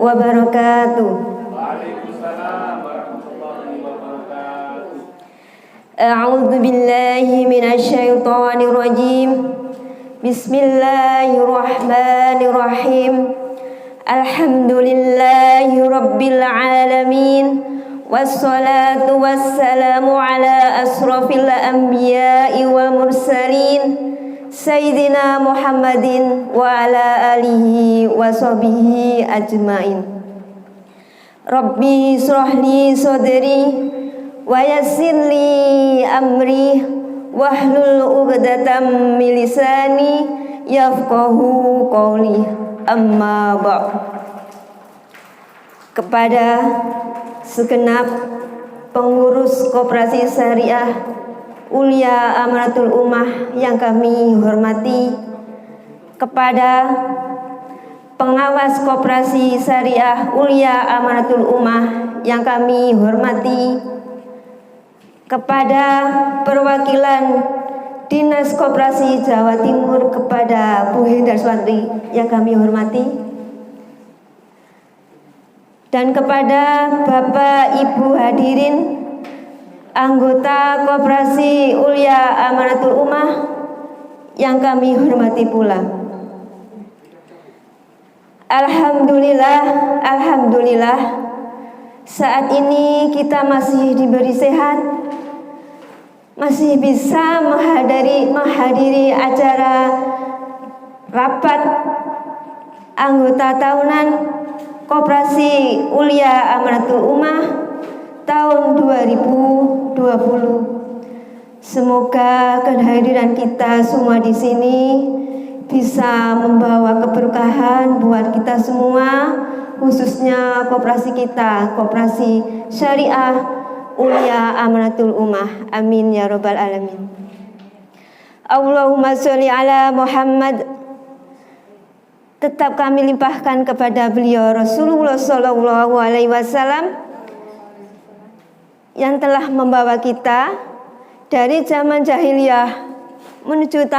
wabarakatuh. Waalaikumsalam warahmatullahi wabarakatuh. A'udzu billahi minasyaitonir rajim. Bismillahirrahmanirrahim. Alhamdulillahi rabbil alamin. Wassalatu wassalamu ala asrafil anbiya'i wal mursalin Sayyidina Muhammadin wa ala alihi wa sahbihi ajmain. Rabbi shrahli sadri wa yassirli amri wahlul 'uqdatam min lisani yafqahu qawli. Amma ba'd. Kepada segenap pengurus Koperasi Syariah Ulia Amanatul Ummah yang kami hormati, kepada pengawas Koperasi Syariah Ulia Amanatul Ummah yang kami hormati, kepada perwakilan Dinas Koperasi Jawa Timur, kepada Bu Hendarswati yang kami hormati, dan kepada Bapak Ibu hadirin anggota Koperasi Ulia Amanatul Ummah yang kami hormati pula. Alhamdulillah saat ini kita masih diberi sehat, masih bisa menghadiri acara rapat anggota tahunan Koperasi Ulia Amanatul Ummah tahun 2020. Semoga kehadiran kita semua di sini bisa membawa keberkahan buat kita semua, khususnya koperasi kita, Koperasi Syariah Ulia Amanatul Ummah. Amin ya rabbal alamin. Allahumma sholli ala Muhammad. Tetap kami limpahkan kepada beliau Rasulullah Sallallahu Alaihi Wasallam yang telah membawa kita dari zaman jahiliyah menuju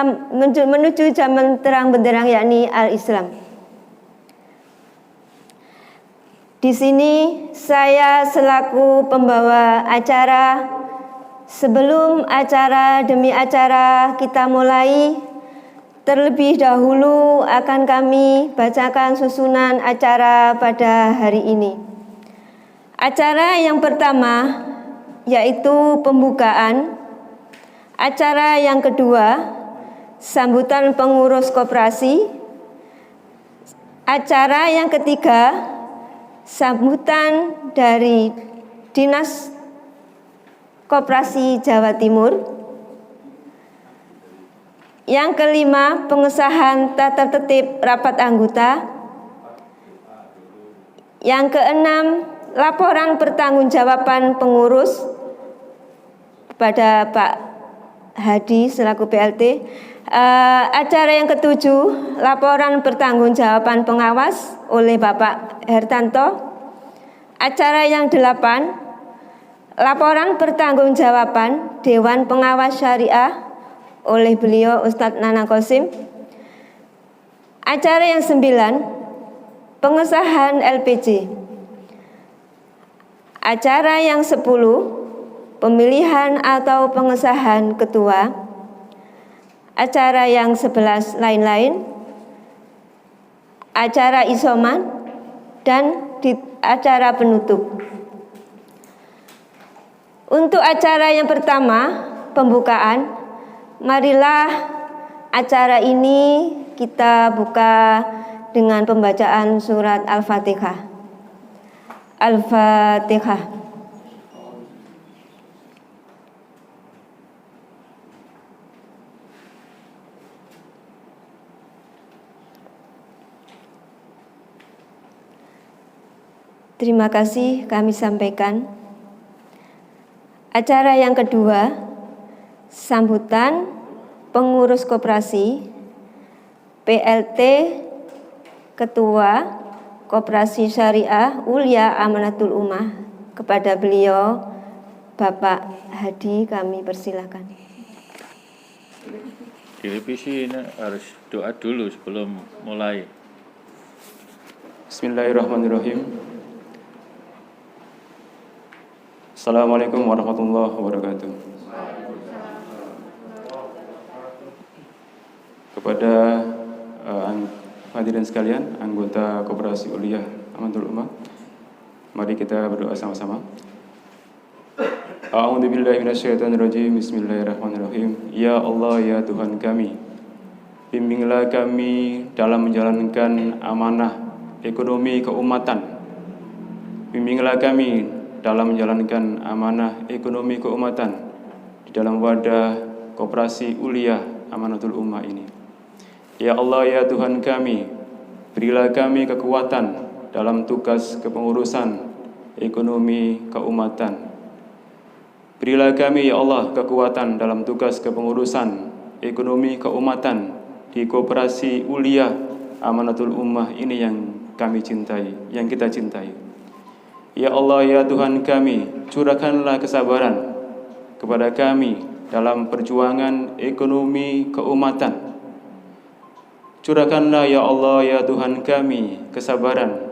zaman terang benderang, yakni al-Islam. Di sini saya selaku pembawa acara, sebelum acara demi acara kita mulai, terlebih dahulu akan kami bacakan susunan acara pada hari ini. Acara yang pertama yaitu pembukaan. Acara yang kedua, sambutan pengurus koperasi. Acara yang ketiga, sambutan dari Dinas Koperasi Jawa Timur. Yang kelima, pengesahan tata tertib rapat anggota. Yang keenam, laporan pertanggungjawaban pengurus kepada Pak Hadi selaku PLT. Acara yang ketujuh, laporan pertanggungjawaban pengawas oleh Bapak Hertanto. Acara yang delapan, laporan pertanggungjawaban Dewan Pengawas Syariah oleh beliau Ustadz Nanang Qasim. Acara yang 9, pengesahan LPJ. Acara yang 10, pemilihan atau pengesahan ketua. Acara yang 11, lain-lain. Acara isoman dan acara penutup. Untuk acara yang pertama, pembukaan, marilah acara ini kita buka dengan pembacaan surat Al-Fatihah. Al-Fatihah. Terima kasih kami sampaikan. Acara yang kedua, sambutan pengurus koperasi PLT Ketua Koperasi Syariah Ulia Amanatul Ummah. Kepada beliau Bapak Hadi kami persilakan. Direvisi ini harus doa dulu sebelum mulai. Bismillahirrahmanirrahim. Assalamualaikum warahmatullahi wabarakatuh. Kepada hadirin sekalian, anggota Koperasi Uliah Amanatul Ummah, mari kita berdoa sama-sama. A'udzubillahi minasyaitonirrajim. Bismillahirrahmanirrahim. Ya Allah, ya Tuhan kami, bimbinglah kami dalam menjalankan amanah ekonomi keumatan. Bimbinglah kami dalam menjalankan amanah ekonomi keumatan di dalam wadah Koperasi Uliah Amanatul Ummah ini. Ya Allah, ya Tuhan kami, berilah kami kekuatan dalam tugas kepengurusan ekonomi keumatan. Berilah kami, ya Allah, kekuatan dalam tugas kepengurusan ekonomi keumatan di Koperasi Uliah Amanatul Ummah ini yang kami cintai, yang kita cintai. Ya Allah, ya Tuhan kami, curahkanlah kesabaran kepada kami dalam perjuangan ekonomi keumatan. Curahkanlah, ya Allah, ya Tuhan kami, kesabaran,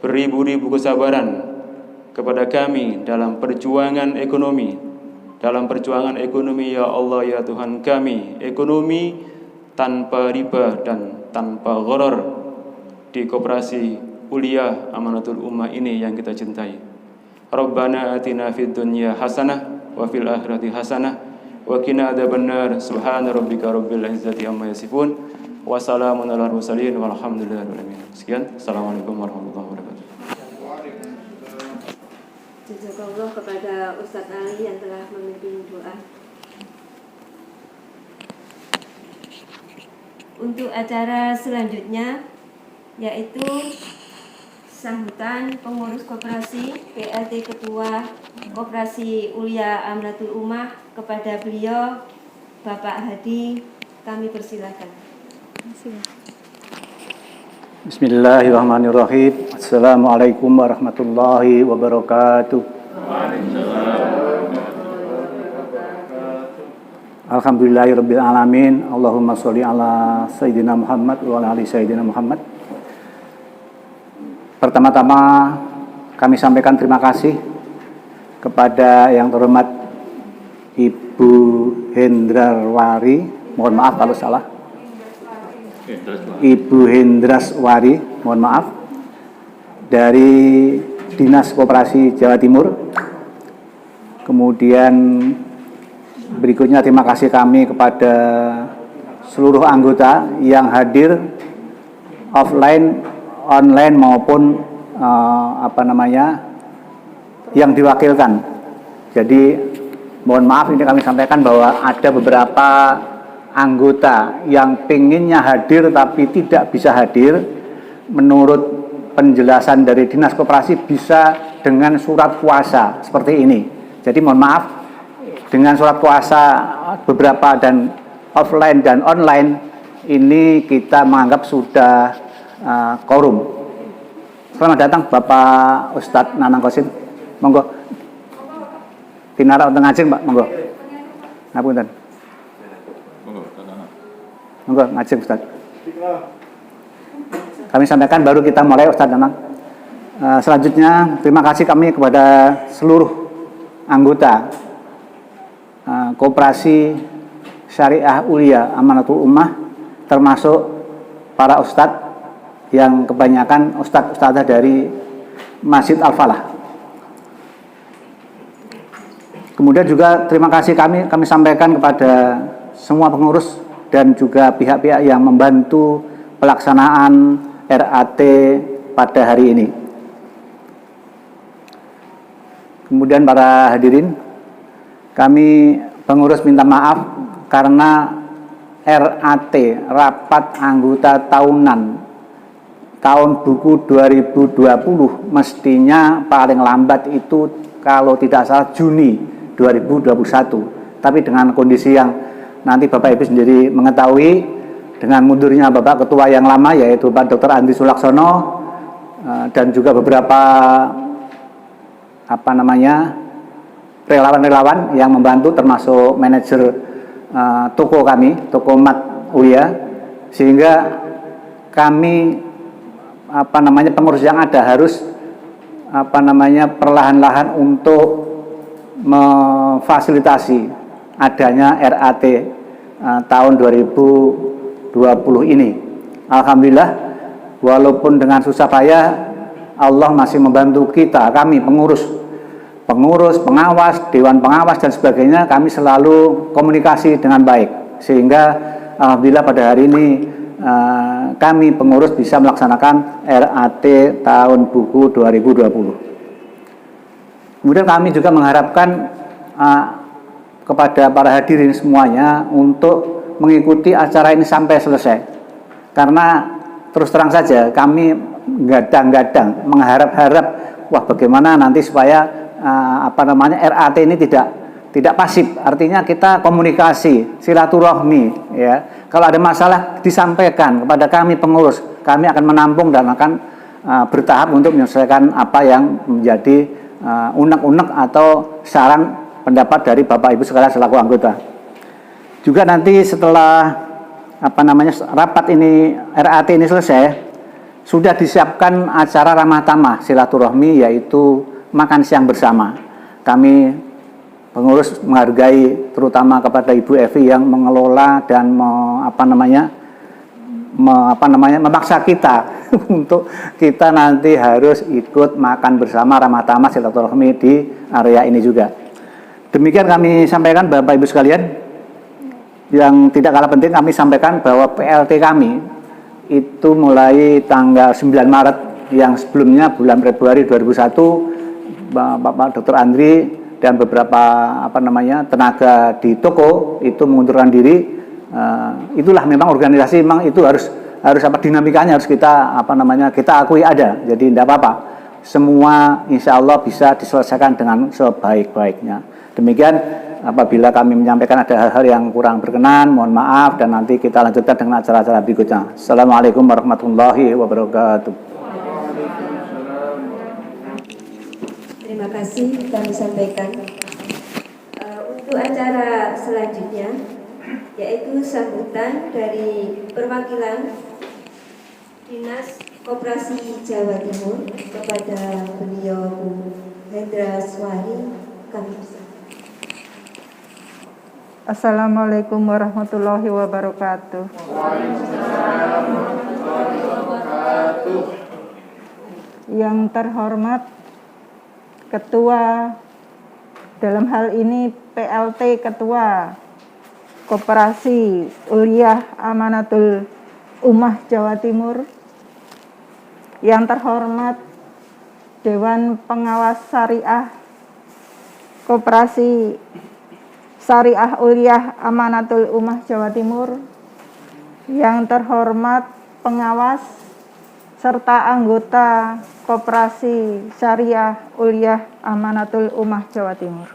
beribu-ribu kesabaran kepada kami dalam perjuangan ekonomi. Dalam perjuangan ekonomi, ya Allah, ya Tuhan kami, ekonomi tanpa riba dan tanpa gharar di Koperasi Uliah Amanatul Ummah ini yang kita cintai. Rabbana atina fid dunya hasanah wa fil akhirati hasanah wa qina adzabannar. Subhana rabbika rabbil izzati amma yasifun wa salamun alal mursalin walhamdulillahi rabbil alamin. Sekian, assalamualaikum warahmatullahi wabarakatuh. Jazakallah kepada Ustadz Ali yang telah memimpin doa. Untuk acara selanjutnya yaitu sambutan pengurus koperasi PLT Ketua Koperasi Uliah Amanatul Ummah kepada beliau Bapak Hadi, kami persilakan. Bismillahirrahmanirrahim. Assalamualaikum warahmatullahi wabarakatuh. Alhamdulillahirabbil alamin. Allahumma sholli ala sayyidina Muhammad wa ala ali sayyidina Muhammad. Pertama-tama kami sampaikan terima kasih kepada yang terhormat Ibu Hendrawari, mohon maaf kalau salah. Ibu Hendraswari, mohon maaf, dari Dinas Koperasi Jawa Timur. Kemudian berikutnya terima kasih kami kepada seluruh anggota yang hadir offline, online maupun yang diwakilkan. Jadi mohon maaf, ini kami sampaikan bahwa ada beberapa anggota yang pengennya hadir tapi tidak bisa hadir. Menurut penjelasan dari Dinas Koperasi bisa dengan surat kuasa seperti ini. Jadi mohon maaf, dengan surat kuasa beberapa dan offline dan online ini kita menganggap sudah quorum. Selamat datang Bapak Ustadz Nanang Qasim. Monggo. Pinara untuk ngajeng Pak, monggo. Ngapunten. Monggo ngajeng Ustaz. Kami sampaikan baru kita mulai Ustaz Nanang. Selanjutnya terima kasih kami kepada seluruh anggota Koperasi Syariah Uliah Amanatul Ummah, termasuk para ustadz yang kebanyakan ustadz-ustadzah dari Masjid Al-Falah. Kemudian juga terima kasih kami sampaikan kepada semua pengurus dan juga pihak-pihak yang membantu pelaksanaan RAT pada hari ini. Kemudian para hadirin, kami pengurus minta maaf karena RAT, Rapat Anggota Tahunan tahun buku 2020, mestinya paling lambat itu kalau tidak salah Juni 2021. Tapi dengan kondisi yang nanti Bapak Ibu sendiri mengetahui, dengan mundurnya Bapak Ketua yang lama yaitu Pak Dr. Andi Sulaksono dan juga beberapa relawan-relawan yang membantu, termasuk manajer toko kami, toko Mat Ulia, sehingga kami pengurus yang ada harus perlahan-lahan untuk memfasilitasi adanya RAT tahun 2020 ini. Alhamdulillah, walaupun dengan susah payah, Allah masih membantu kita, kami pengurus, pengawas, dewan pengawas dan sebagainya, kami selalu komunikasi dengan baik, sehingga alhamdulillah pada hari ini kami pengurus bisa melaksanakan RAT tahun buku 2020. Kemudian kami juga mengharapkan kepada para hadirin semuanya untuk mengikuti acara ini sampai selesai, karena terus terang saja kami gadang-gadang mengharap-harap, wah bagaimana nanti supaya RAT ini tidak pasif, artinya kita komunikasi, silaturahmi, ya. Kalau ada masalah disampaikan kepada kami pengurus, kami akan menampung dan akan bertahap untuk menyelesaikan apa yang menjadi unek-unek atau saran pendapat dari Bapak Ibu sekalian selaku anggota. Juga nanti setelah rapat ini, RAT ini selesai, sudah disiapkan acara ramah tamah silaturahmi, yaitu makan siang bersama. Kami pengurus menghargai terutama kepada Ibu Evi yang mengelola dan memaksa kita untuk kita nanti harus ikut makan bersama ramah tamah silaturahmi di area ini juga. Demikian kami sampaikan Bapak Ibu sekalian. Yang tidak kalah penting kami sampaikan bahwa PLT kami itu mulai tanggal 9 Maret, yang sebelumnya bulan Februari 2001 Bapak Dr. Andri dan beberapa tenaga di toko itu mengundurkan diri. Itulah memang organisasi, memang itu harus dinamikanya harus kita kita akui ada. Jadi tidak apa-apa, semua insya Allah bisa diselesaikan dengan sebaik-baiknya. Demikian, apabila kami menyampaikan ada hal-hal yang kurang berkenan, mohon maaf, dan nanti kita lanjutkan dengan acara-acara berikutnya. Assalamualaikum warahmatullahi wabarakatuh. Terima kasih kami sampaikan. Untuk acara selanjutnya, yaitu sambutan dari perwakilan Dinas Koperasi Jawa Timur kepada beliau Bu Hendra Swari, kami bisa. Assalamualaikum warahmatullahi wabarakatuh. Waalaikumsalam warahmatullahi wabarakatuh. Yang terhormat Ketua, dalam hal ini PLT Ketua Koperasi Uliah Amanatul Ummah Jawa Timur. Yang terhormat Dewan Pengawas Syariah Koperasi Syariah Uliah Amanatul Ummah Jawa Timur. Yang terhormat pengawas serta anggota Koperasi Syariah Uliah Amanatul Ummah Jawa Timur,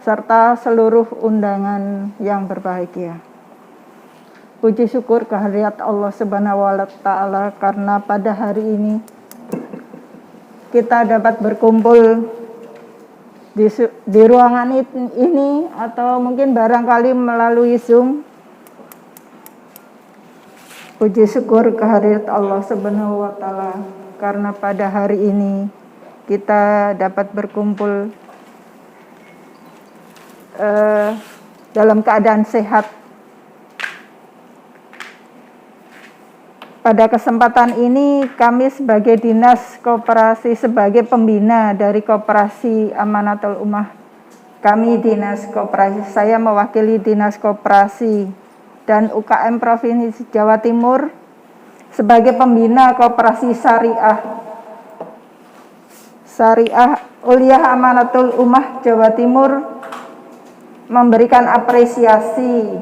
serta seluruh undangan yang berbahagia. Puji syukur kehadirat Allah Subhanahu wa Ta'ala, karena pada hari ini kita dapat berkumpul di ruangan ini atau mungkin barangkali melalui Zoom. Puji syukur kehadirat Allah Subhanahu wa Ta'ala, karena pada hari ini kita dapat berkumpul dalam keadaan sehat. Pada kesempatan ini kami sebagai Dinas Koperasi, sebagai pembina dari Koperasi Amanatul Ummah, kami Dinas Koperasi, saya mewakili Dinas Koperasi dan UKM Provinsi Jawa Timur sebagai pembina Koperasi Syariah Uliah Amanatul Ummah Jawa Timur, memberikan apresiasi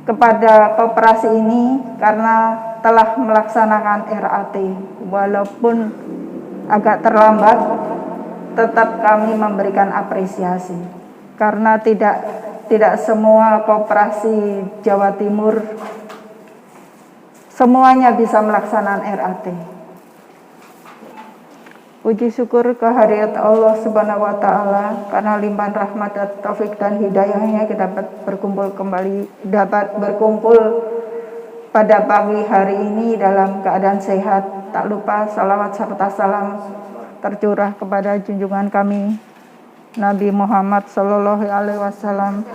kepada koperasi ini karena telah melaksanakan RAT. Walaupun agak terlambat, tetap kami memberikan apresiasi karena tidak semua koperasi Jawa Timur semuanya bisa melaksanakan RAT. Puji syukur kehadirat Allah Subhanahu wa Ta'ala, karena limpahan rahmat dan taufik dan hidayahnya kita dapat berkumpul pada pagi hari ini dalam keadaan sehat. Tak lupa salawat serta salam tercurah kepada junjungan kami Nabi Muhammad Sallallahu Alaihi Wasallam,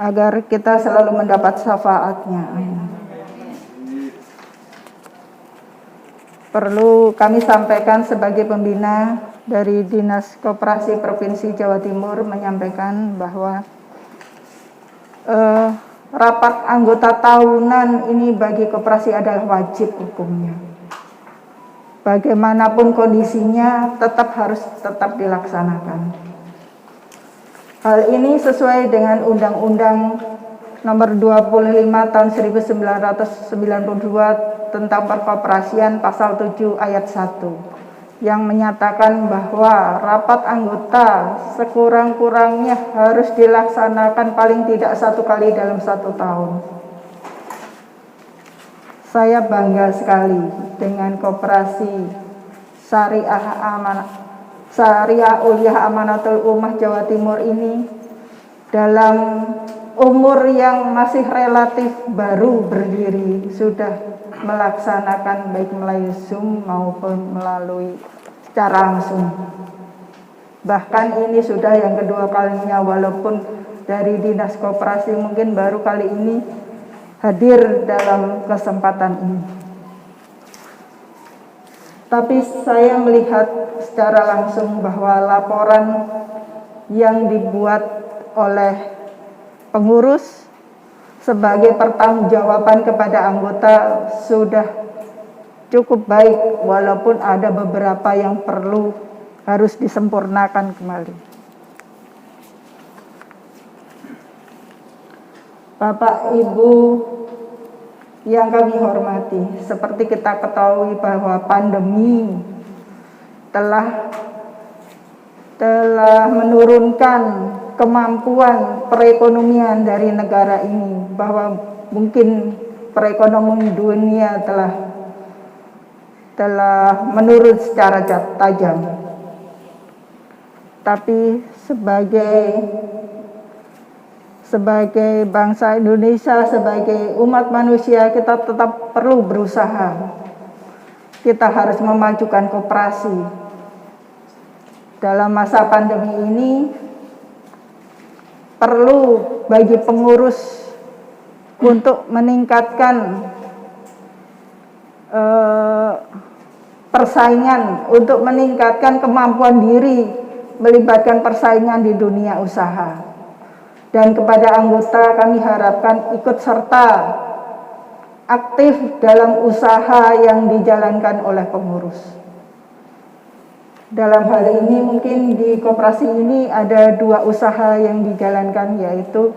agar kita selalu mendapat syafaatnya. Perlu kami sampaikan sebagai pembina dari Dinas Koperasi Provinsi Jawa Timur menyampaikan bahwa rapat anggota tahunan ini bagi koperasi adalah wajib hukumnya. Bagaimanapun kondisinya harus tetap dilaksanakan. Hal ini sesuai dengan Undang-Undang Nomor 25 Tahun 1992 tentang Perkoperasian Pasal 7 Ayat 1 yang menyatakan bahwa rapat anggota sekurang-kurangnya harus dilaksanakan paling tidak 1 kali dalam 1 tahun. Saya bangga sekali dengan Koperasi Syariah Uliah Amanatul Ummah Jawa Timur ini dalam umur yang masih relatif baru berdiri sudah melaksanakan baik melalui Zoom maupun melalui secara langsung. Bahkan ini sudah yang kedua kalinya, walaupun dari Dinas Koperasi mungkin baru kali ini hadir dalam kesempatan ini. Tapi saya melihat secara langsung bahwa laporan yang dibuat oleh pengurus sebagai pertanggungjawaban kepada anggota sudah cukup baik, walaupun ada beberapa yang harus disempurnakan kembali. Bapak Ibu yang kami hormati, seperti kita ketahui bahwa pandemi telah menurunkan kemampuan perekonomian dari negara ini, bahwa mungkin perekonomian dunia telah menurun secara tajam. Tapi sebagai bangsa Indonesia, sebagai umat manusia, kita tetap perlu berusaha. Kita harus memajukan koperasi. Dalam masa pandemi ini, perlu bagi pengurus untuk meningkatkan persaingan, untuk meningkatkan kemampuan diri, melibatkan persaingan di dunia usaha. Dan kepada anggota kami harapkan ikut serta aktif dalam usaha yang dijalankan oleh pengurus. Dalam hal ini mungkin di koperasi ini ada 2 usaha yang dijalankan, yaitu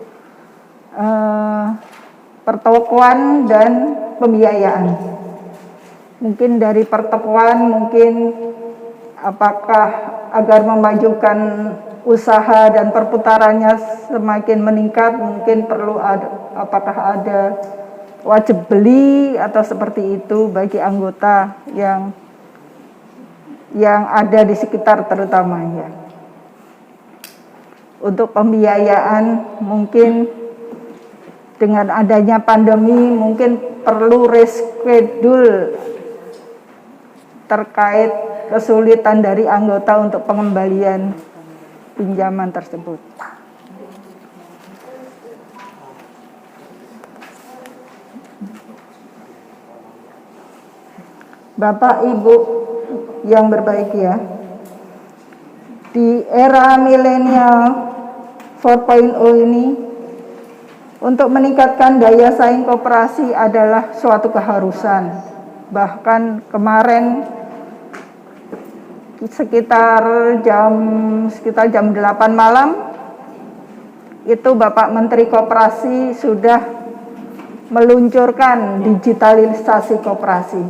pertokoan dan pembiayaan. Mungkin dari pertokoan, mungkin apakah agar memajukan usaha dan perputarannya semakin meningkat, mungkin perlu apakah ada wajib beli atau seperti itu bagi anggota yang ada di sekitar terutama ya. Untuk pembiayaan mungkin dengan adanya pandemi mungkin perlu reschedule terkait kesulitan dari anggota untuk pengembalian pinjaman tersebut. Bapak Ibu yang berbahagia, di era milenial 4.0 ini, untuk meningkatkan daya saing koperasi adalah suatu keharusan. Bahkan kemarin sekitar jam 8 malam itu Bapak Menteri Koperasi sudah meluncurkan digitalisasi koperasi,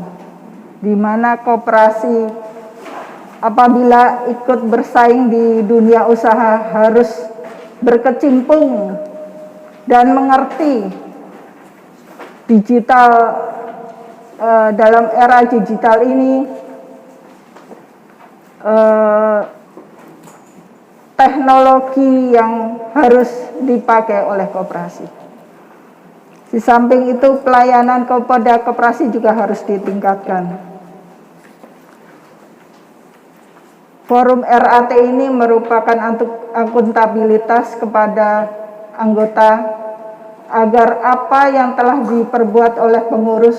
di mana koperasi apabila ikut bersaing di dunia usaha harus berkecimpung dan mengerti digital. Dalam era digital ini teknologi yang harus dipakai oleh koperasi. Di samping itu pelayanan kepada koperasi juga harus ditingkatkan. Forum RAT ini merupakan akuntabilitas kepada anggota agar apa yang telah diperbuat oleh pengurus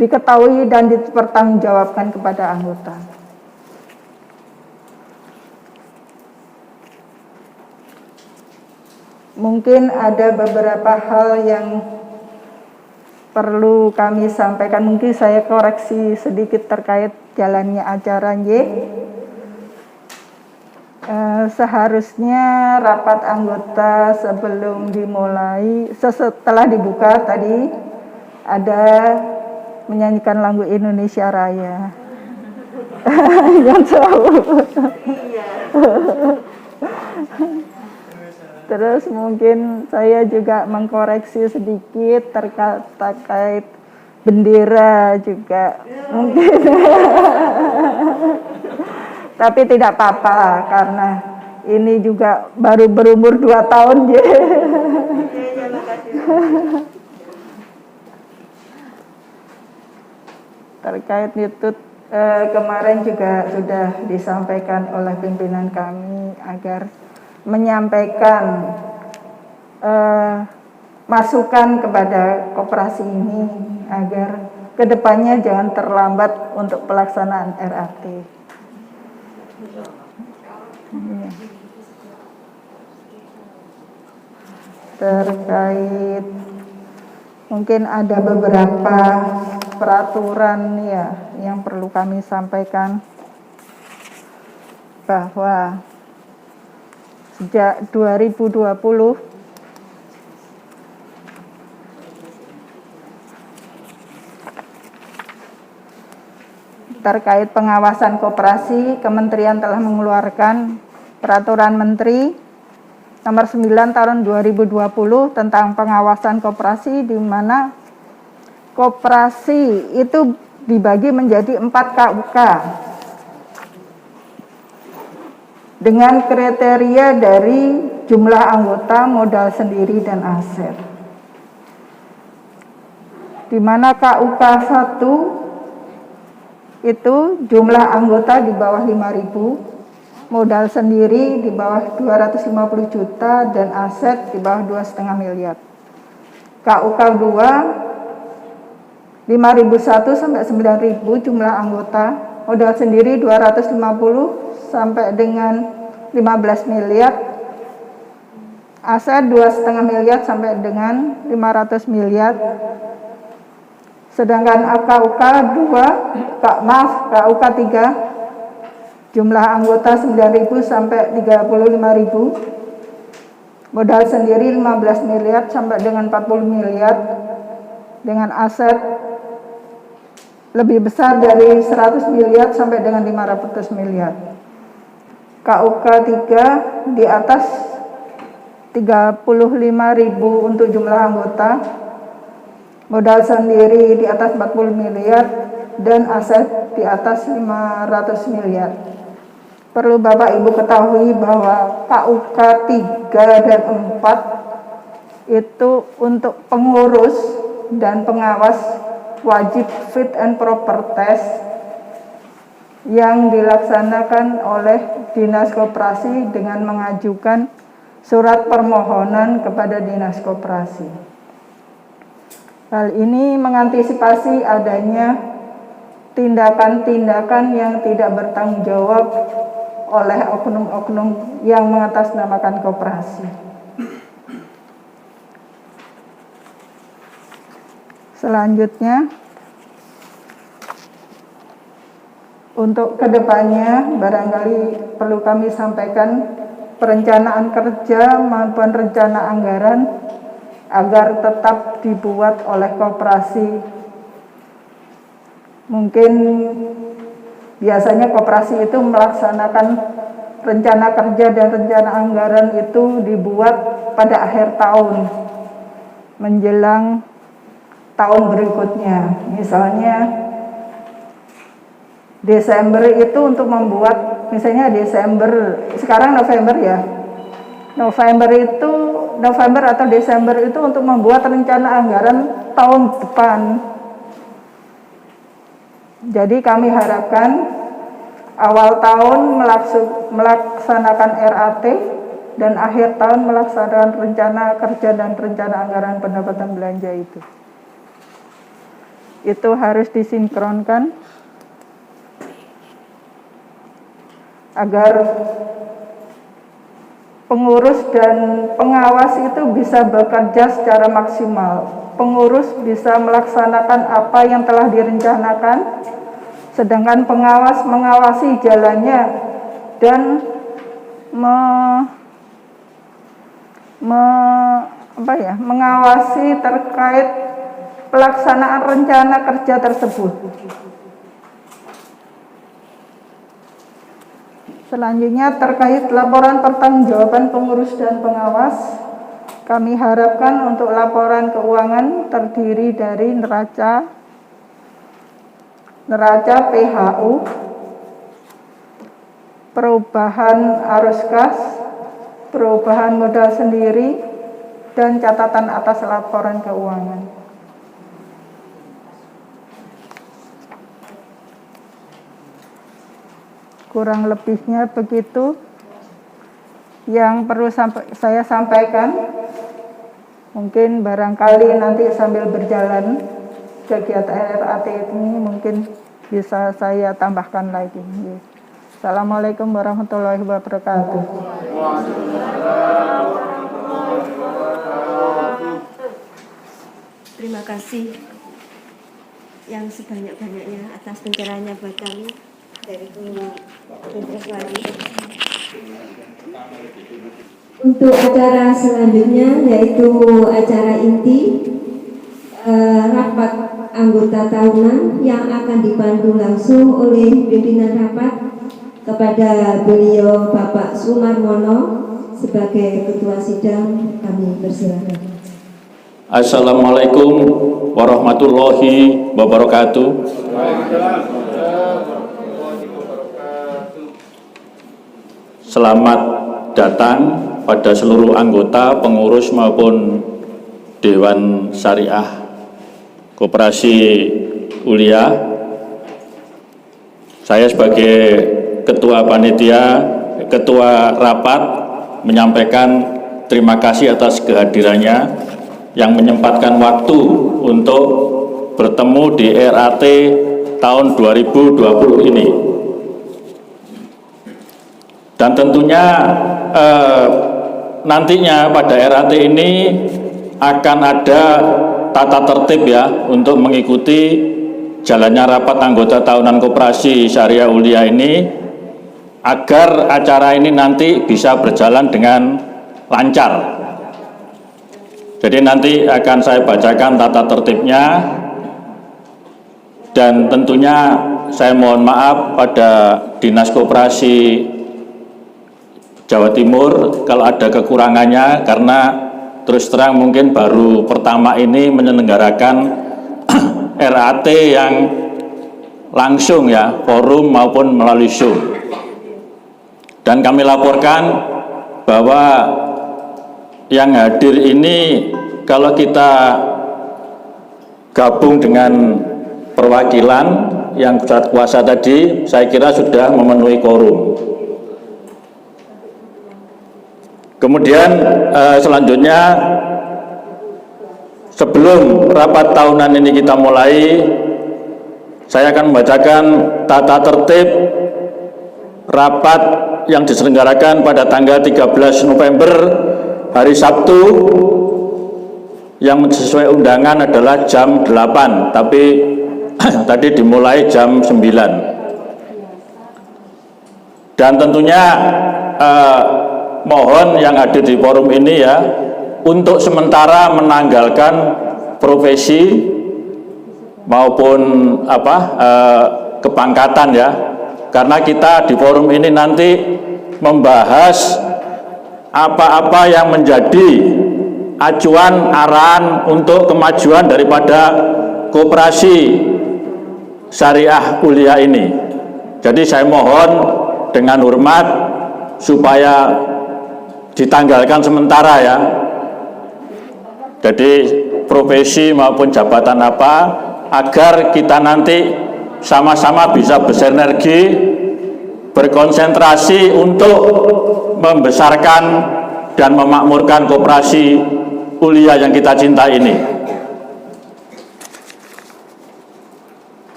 diketahui dan dipertanggungjawabkan kepada anggota. Mungkin ada beberapa hal yang perlu kami sampaikan. Mungkin saya koreksi sedikit terkait jalannya acara seharusnya rapat anggota sebelum dimulai, setelah dibuka tadi ada menyanyikan lagu Indonesia Raya. Yang tahu. Terus mungkin saya juga mengkoreksi sedikit terkait bendera juga mungkin. Tapi tidak apa-apa karena ini juga baru berumur 2 tahun. Terkait itu kemarin juga sudah disampaikan oleh pimpinan kami agar menyampaikan masukan kepada koperasi ini agar kedepannya jangan terlambat untuk pelaksanaan RAT. Terkait mungkin ada beberapa peraturan ya yang perlu kami sampaikan, bahwa sejak 2020 terkait pengawasan koperasi, Kementerian telah mengeluarkan Peraturan Menteri Nomor 9 Tahun 2020 tentang pengawasan koperasi, di mana koperasi itu dibagi menjadi 4 KUK dengan kriteria dari jumlah anggota, modal sendiri, dan aset. Di mana KUK 1 itu jumlah anggota di bawah 5.000, modal sendiri di bawah 250 juta, dan aset di bawah 2,5 miliar. KUK 2 5.001 sampai 9.000 jumlah anggota, modal sendiri 250 sampai dengan 15 miliar, aset 2,5 miliar sampai dengan 500 miliar. Sedangkan KUK 3 jumlah anggota 9.000 sampai 35.000, modal sendiri 15 miliar sampai dengan 40 miliar, dengan aset lebih besar dari 100 miliar sampai dengan 500 miliar. KUK 3 di atas 35.000 untuk jumlah anggota, modal sendiri di atas 40 miliar, dan aset di atas 500 miliar. Perlu Bapak Ibu ketahui bahwa KUK 3 dan 4 itu untuk pengurus dan pengawas wajib fit and proper test yang dilaksanakan oleh Dinas Koperasi dengan mengajukan surat permohonan kepada Dinas Koperasi. Hal ini mengantisipasi adanya tindakan-tindakan yang tidak bertanggung jawab oleh oknum-oknum yang mengatasnamakan koperasi. Selanjutnya, untuk kedepannya barangkali perlu kami sampaikan perencanaan kerja maupun rencana anggaran agar tetap dibuat oleh koperasi. Mungkin biasanya koperasi itu melaksanakan rencana kerja dan rencana anggaran itu dibuat pada akhir tahun menjelang tahun berikutnya. Misalnya Desember itu untuk membuat misalnya Desember, sekarang November ya. November atau Desember itu untuk membuat rencana anggaran tahun depan. Jadi kami harapkan awal tahun melaksanakan RAT dan akhir tahun melaksanakan rencana kerja dan rencana anggaran pendapatan belanja itu. Itu harus disinkronkan agar pengurus dan pengawas itu bisa bekerja secara maksimal. Pengurus bisa melaksanakan apa yang telah direncanakan, sedangkan pengawas mengawasi jalannya dan mengawasi terkait pelaksanaan rencana kerja tersebut. Selanjutnya terkait laporan pertanggungjawaban pengurus dan pengawas, kami harapkan untuk laporan keuangan terdiri dari neraca PHU, perubahan arus kas, perubahan modal sendiri, dan catatan atas laporan keuangan. Kurang lebihnya begitu yang perlu saya sampaikan. Mungkin barangkali nanti sambil berjalan kegiatan RAT ini mungkin bisa saya tambahkan lagi. Assalamualaikum warahmatullahi wabarakatuh. Terima kasih yang sebanyak-banyaknya atas pencerahannya buat kami dari Guru Wali. Untuk acara selanjutnya yaitu acara inti rapat anggota tahunan yang akan dipandu langsung oleh pimpinan rapat kepada beliau Bapak Sumarmono sebagai Ketua Sidang. Kami persilakan. Assalamualaikum warahmatullahi wabarakatuh. Selamat datang pada seluruh anggota, pengurus maupun Dewan Syariah Koperasi Ulia. Saya sebagai Ketua Panitia, Ketua Rapat menyampaikan terima kasih atas kehadirannya yang menyempatkan waktu untuk bertemu di RAT tahun 2020 ini. Dan tentunya nantinya pada RAT ini akan ada tata tertib ya untuk mengikuti jalannya rapat anggota tahunan Koperasi Syariah Ulia ini, agar acara ini nanti bisa berjalan dengan lancar. Jadi nanti akan saya bacakan tata tertibnya, dan tentunya saya mohon maaf pada Dinas Koperasi Jawa Timur kalau ada kekurangannya, karena terus terang mungkin baru pertama ini menyelenggarakan RAT yang langsung ya, forum maupun melalui Zoom. Dan kami laporkan bahwa yang hadir ini kalau kita gabung dengan perwakilan yang pusat kuasa tadi, saya kira sudah memenuhi quorum. Kemudian selanjutnya, sebelum rapat tahunan ini kita mulai, saya akan membacakan tata tertib rapat yang diselenggarakan pada tanggal 13 November hari Sabtu, yang sesuai undangan adalah jam 8, tapi tadi dimulai jam 9. Dan tentunya mohon yang hadir di forum ini ya, untuk sementara menanggalkan profesi maupun kepangkatan ya, karena kita di forum ini nanti membahas apa-apa yang menjadi acuan arahan untuk kemajuan daripada Koperasi Syariah Ulia ini. Jadi saya mohon dengan hormat supaya ditanggalkan sementara ya. Jadi profesi maupun jabatan apa, agar kita nanti sama-sama bisa bersinergi, berkonsentrasi untuk membesarkan dan memakmurkan koperasi Ulia yang kita cinta ini.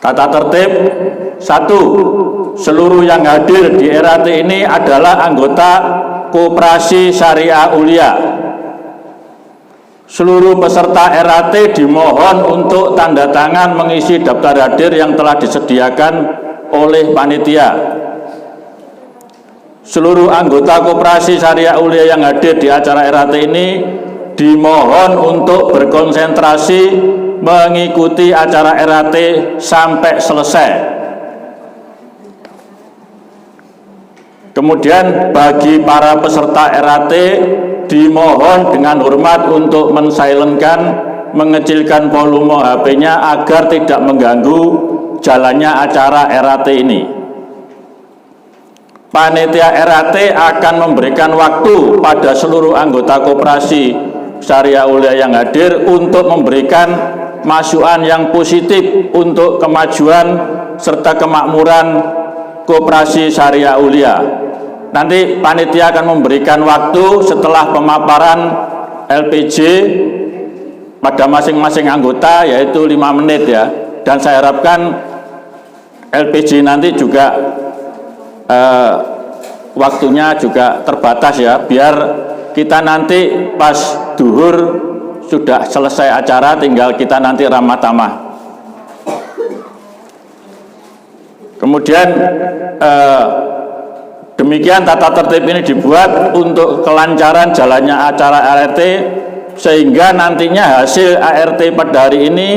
Tata tertib 1. Seluruh yang hadir di RAT ini adalah anggota Koperasi Syariah Ulia. Seluruh peserta RAT dimohon untuk tanda tangan mengisi daftar hadir yang telah disediakan oleh panitia. Seluruh anggota Koperasi Syariah Ulia yang hadir di acara RAT ini dimohon untuk berkonsentrasi mengikuti acara RAT sampai selesai. Kemudian bagi para peserta RAT dimohon dengan hormat untuk mensilenkan, mengecilkan volume HP-nya agar tidak mengganggu jalannya acara RAT ini. Panitia RAT akan memberikan waktu pada seluruh anggota Koperasi Syariah Ulia yang hadir untuk memberikan masukan yang positif untuk kemajuan serta kemakmuran Koperasi Syariah Ulia. Nanti panitia akan memberikan waktu setelah pemaparan LPG pada masing-masing anggota, yaitu 5 menit ya. Dan saya harapkan LPG nanti juga waktunya juga terbatas ya, biar kita nanti pas duhur sudah selesai acara, tinggal kita nanti ramah tamah. Kemudian demikian tata tertib ini dibuat untuk kelancaran jalannya acara ART, sehingga nantinya hasil ART pada hari ini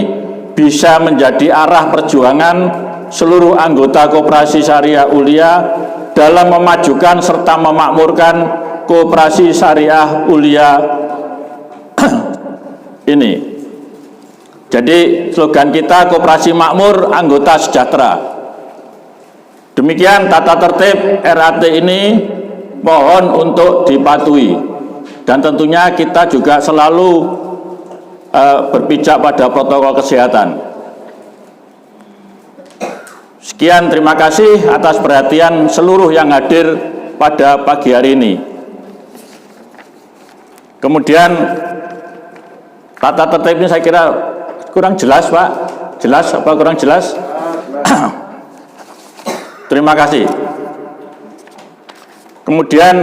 bisa menjadi arah perjuangan seluruh anggota Koperasi Syariah Ulia dalam memajukan serta memakmurkan Koperasi Syariah Ulia ini. Jadi slogan kita Koperasi Makmur, Anggota Sejahtera. Demikian tata tertib RAT ini, mohon untuk dipatuhi, dan tentunya kita juga selalu berpijak pada protokol kesehatan. Sekian, terima kasih atas perhatian seluruh yang hadir pada pagi hari ini. Kemudian tata tertib ini saya kira kurang jelas, Pak. Jelas apa kurang jelas? Terima kasih. Kemudian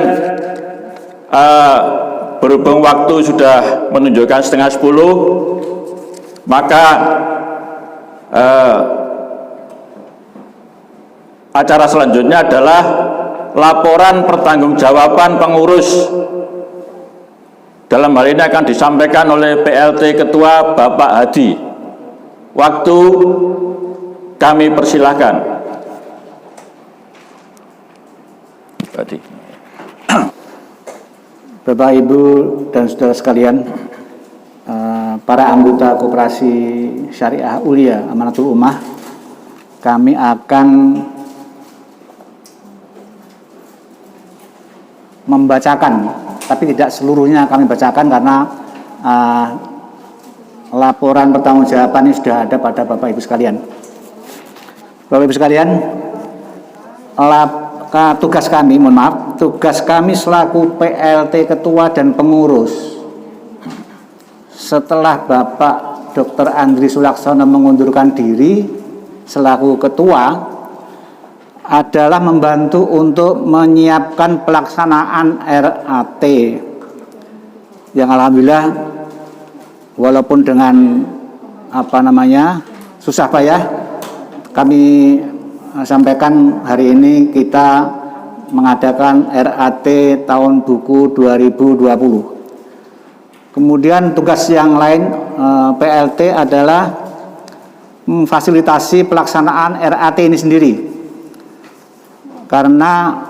berhubung waktu sudah menunjukkan 9:30, maka acara selanjutnya adalah laporan pertanggungjawaban pengurus. Dalam hal ini akan disampaikan oleh PLT Ketua Bapak Hadi. Waktu kami persilahkan. Bapak, Ibu, dan saudara sekalian, para anggota Koperasi Syariah Ulia Amanatul Ummah, kami akan membacakan, tapi tidak seluruhnya kami bacakan karena laporan pertanggungjawaban ini sudah ada pada Bapak Ibu sekalian. Bapak Ibu sekalian, tugas kami selaku PLT Ketua dan Pengurus setelah Bapak Dr. Andri Sulaksono mengundurkan diri selaku Ketua adalah membantu untuk menyiapkan pelaksanaan RAT yang alhamdulillah walaupun dengan susah payah, kami sampaikan hari ini kita mengadakan RAT tahun buku 2020. Kemudian tugas yang lain PLT adalah memfasilitasi pelaksanaan RAT ini sendiri. Karena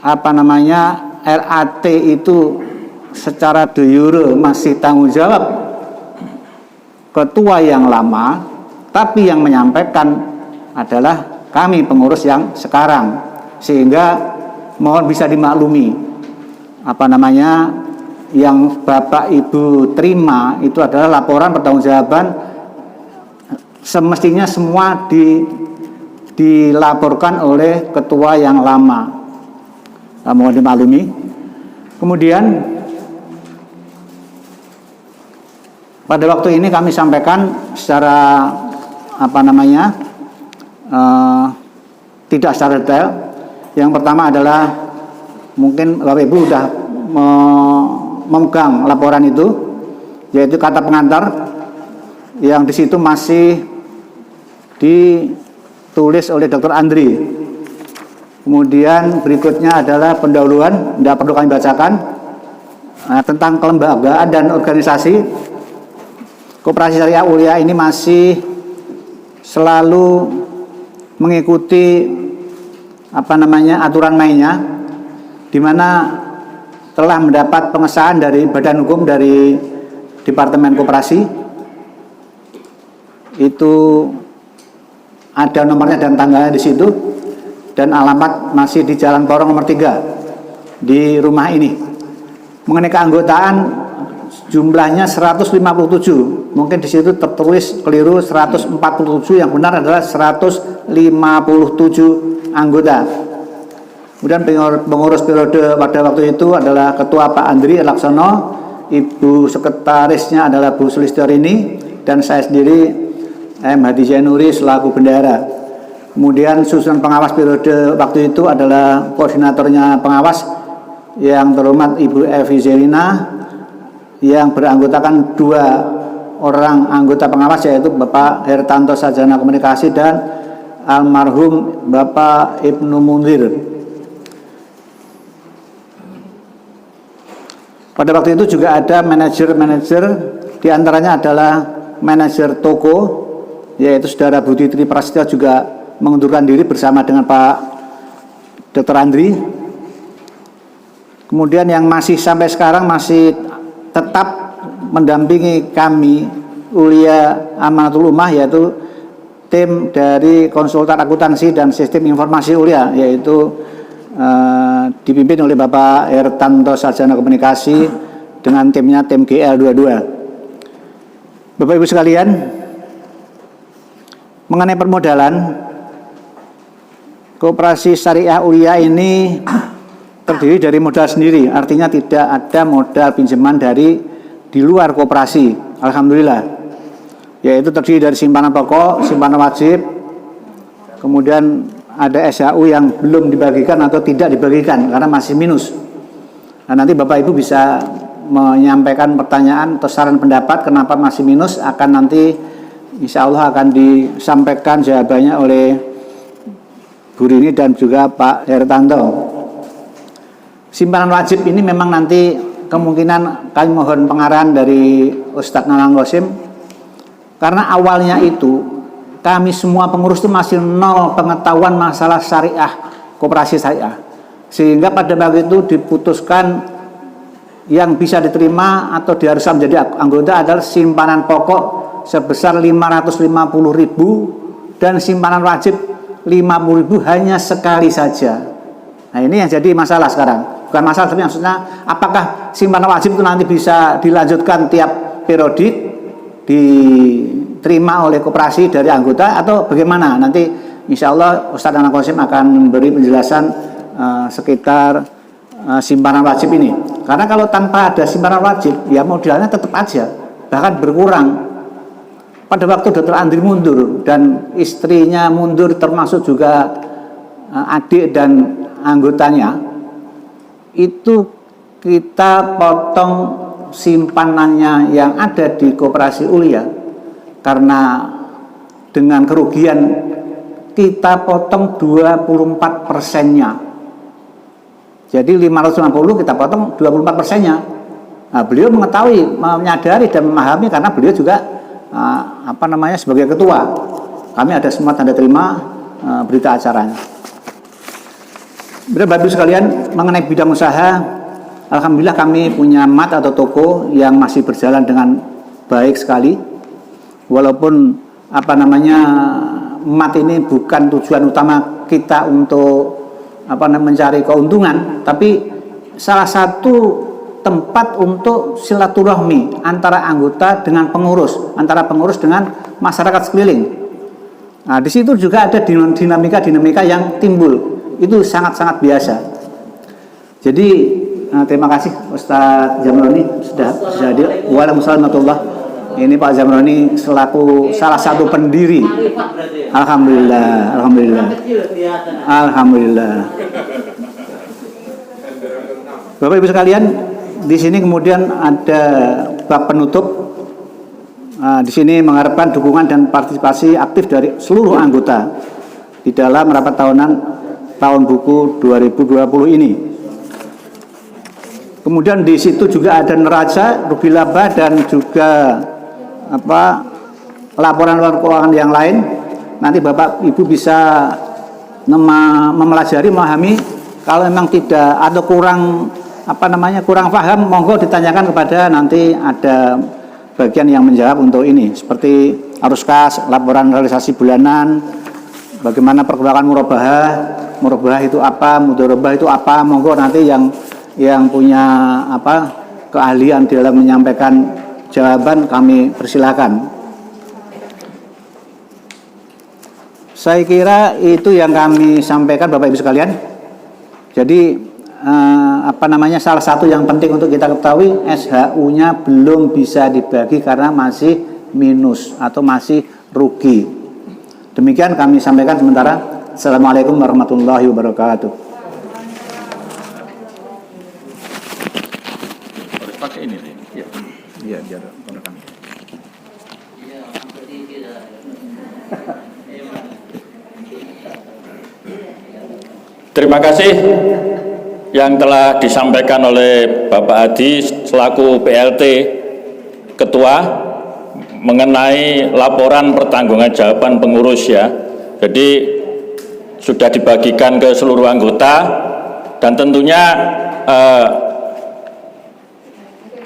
RAT itu secara de jure masih tanggung jawab ketua yang lama, tapi yang menyampaikan adalah kami pengurus yang sekarang, sehingga mohon bisa dimaklumi yang Bapak Ibu terima itu adalah laporan pertanggungjawaban, semestinya semua dilaporkan oleh ketua yang lama. Mohon dimaklumi. Kemudian pada waktu ini kami sampaikan secara tidak secara detail. Yang pertama adalah mungkin Bapak Ibu sudah memegang laporan itu, yaitu kata pengantar yang di situ masih ditulis oleh Dr. Andri. Kemudian berikutnya adalah pendahuluan, tidak perlu kami bacakan, tentang kelembagaan dan organisasi. Koperasi Syariah Aulia ini masih selalu mengikuti aturan mainnya, di mana telah mendapat pengesahan dari Badan Hukum dari Departemen Koperasi. Itu ada nomornya dan tanggalnya di situ, dan alamat masih di Jalan Porong nomor 3 di rumah ini. Mengenai keanggotaan jumlahnya 157, mungkin di situ tertulis keliru 147, yang benar adalah 157 anggota. Kemudian pengurus periode pada waktu itu adalah Ketua Pak Andri Laksono, Ibu Sekretarisnya adalah Bu Sulistiarini, dan saya sendiri M. Hadi Zainuri selaku bendahara. Kemudian susunan pengawas periode waktu itu adalah koordinatornya pengawas yang terhormat Ibu Evi Zelina, yang beranggotakan 2 orang anggota pengawas, yaitu Bapak Hertanto Sarjana Komunikasi dan almarhum Bapak Ibnu Munzir. Pada waktu itu juga ada manajer-manajer, diantaranya adalah manajer toko, yaitu Saudara Budi Tri Prasetyo, juga mengundurkan diri bersama dengan Pak Dr. Andri. Kemudian yang masih sampai sekarang masih tetap mendampingi kami Aulia Amanatul Ummah, yaitu tim dari konsultan akuntansi dan sistem informasi Aulia, yaitu dipimpin oleh Bapak Hertanto Sarjana Komunikasi dengan timnya tim GL22. Bapak Ibu sekalian, mengenai permodalan, Koperasi Syariah Aulia ini terdiri dari modal sendiri, artinya tidak ada modal pinjaman dari di luar koperasi, alhamdulillah, yaitu terdiri dari simpanan pokok, simpanan wajib, kemudian ada SHU yang belum dibagikan atau tidak dibagikan karena masih minus. Nah, nanti Bapak Ibu bisa menyampaikan pertanyaan atau saran pendapat kenapa masih minus, akan nanti insya Allah akan disampaikan jawabannya oleh Bu Rini dan juga Pak Hertanto. Simpanan wajib ini memang nanti kemungkinan kami mohon pengarahan dari Ustadz Nanang Qasim, karena awalnya itu kami semua pengurus itu masih nol pengetahuan masalah syariah, koperasi syariah, sehingga pada waktu itu diputuskan yang bisa diterima atau diharuskan menjadi anggota adalah simpanan pokok sebesar 550.000 dan simpanan wajib 50.000 hanya sekali saja. Nah, ini yang jadi masalah sekarang. Bukan masalah, tapi maksudnya apakah simpanan wajib itu nanti bisa dilanjutkan tiap periodik diterima oleh koperasi dari anggota atau bagaimana? Nanti insya Allah Ustadz Nanang Qasim akan memberi penjelasan sekitar simpanan wajib ini. Karena kalau tanpa ada simpanan wajib, ya modalnya tetap aja, bahkan berkurang. Pada waktu Dr. Andri mundur dan istrinya mundur, termasuk juga adik dan anggotanya, itu kita potong simpanannya yang ada di Koperasi Aulia, karena dengan kerugian kita potong 24%-nya. Jadi 550 kita potong 24%-nya. Nah, beliau mengetahui, menyadari dan memahami karena beliau juga sebagai ketua. Kami ada semua tanda terima berita acaranya. Bapak Ibu sekalian, mengenai bidang usaha, alhamdulillah kami punya mat atau toko yang masih berjalan dengan baik sekali. Walaupun mat ini bukan tujuan utama kita untuk mencari keuntungan, tapi salah satu tempat untuk silaturahmi antara anggota dengan pengurus, antara pengurus dengan masyarakat sekeliling. Nah, di situ juga ada dinamika-dinamika yang timbul. Itu sangat-sangat biasa. Jadi terima kasih Ustadz Jamroni sudah hadir. Waalaikumsalam warahmatullahi wabarakatuh. Ini Pak Jamroni selaku salah satu pendiri. Alhamdulillah, alhamdulillah. Alhamdulillah. Bapak Ibu sekalian, di sini kemudian ada bab penutup. Di sini mengharapkan dukungan dan partisipasi aktif dari seluruh anggota di dalam rapat tahunan tahun buku 2020 ini. Kemudian di situ juga ada neraca, rugi laba, dan juga laporan keuangan yang lain. Nanti Bapak Ibu bisa mempelajari, memahami. Kalau memang tidak atau kurang kurang paham, monggo ditanyakan kepada, nanti ada bagian yang menjawab untuk ini, seperti arus kas, laporan realisasi bulanan, bagaimana perkembangan murabahah itu apa, mudharabah itu apa. Monggo nanti yang punya keahlian dalam menyampaikan jawaban, kami persilakan. Saya kira itu yang kami sampaikan Bapak Ibu sekalian. Jadi salah satu yang penting untuk kita ketahui, SHU-nya belum bisa dibagi karena masih minus atau masih rugi. Demikian kami sampaikan sementara. Assalamualaikum warahmatullahi wabarakatuh. Harus pakai ini. Iya, biar merekam. Terima kasih yang telah disampaikan oleh Bapak Hadi selaku PLT Ketua mengenai laporan pertanggungjawaban pengurus ya. Jadi sudah dibagikan ke seluruh anggota, dan tentunya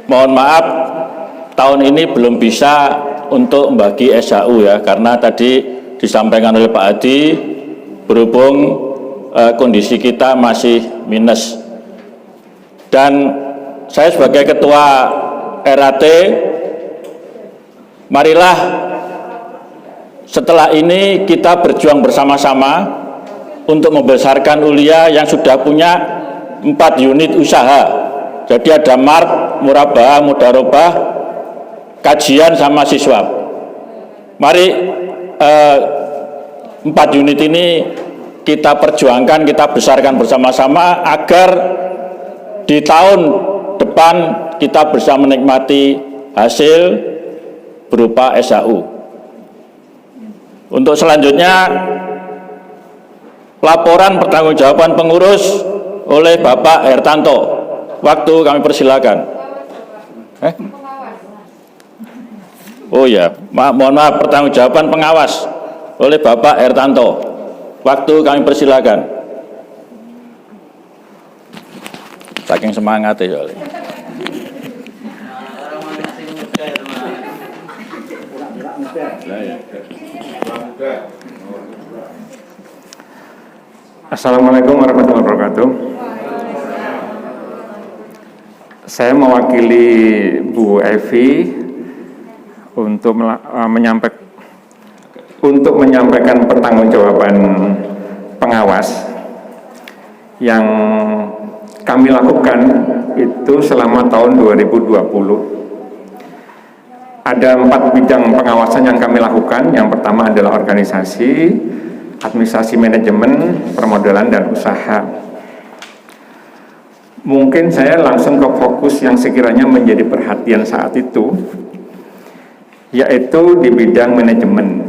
mohon maaf tahun ini belum bisa untuk membagi SHU ya, karena tadi disampaikan oleh Pak Hadi berhubung kondisi kita masih minus. Dan saya sebagai Ketua RAT, marilah setelah ini kita berjuang bersama-sama untuk membesarkan Ulia yang sudah punya 4 unit usaha. Jadi ada MART, murabahah, mudharabah, kajian sama siswa. Mari 4 unit ini kita perjuangkan, kita besarkan bersama-sama agar di tahun depan kita bisa menikmati hasil berupa SHU. Untuk selanjutnya, laporan pertanggungjawaban pengurus oleh Bapak Hertanto. Waktu kami persilakan. Oh ya, mohon maaf, pertanggungjawaban pengawas oleh Bapak Hertanto. Waktu kami persilakan. Saking semangatnya soalnya. Assalamualaikum warahmatullahi wabarakatuh. Saya mewakili Bu Evi untuk menyampaikan pertanggungjawaban pengawas yang kami lakukan itu selama tahun 2020. Ada 4 bidang pengawasan yang kami lakukan. Yang pertama adalah organisasi, administrasi manajemen, permodalan, dan usaha. Mungkin saya langsung ke fokus yang sekiranya menjadi perhatian saat itu, yaitu di bidang manajemen.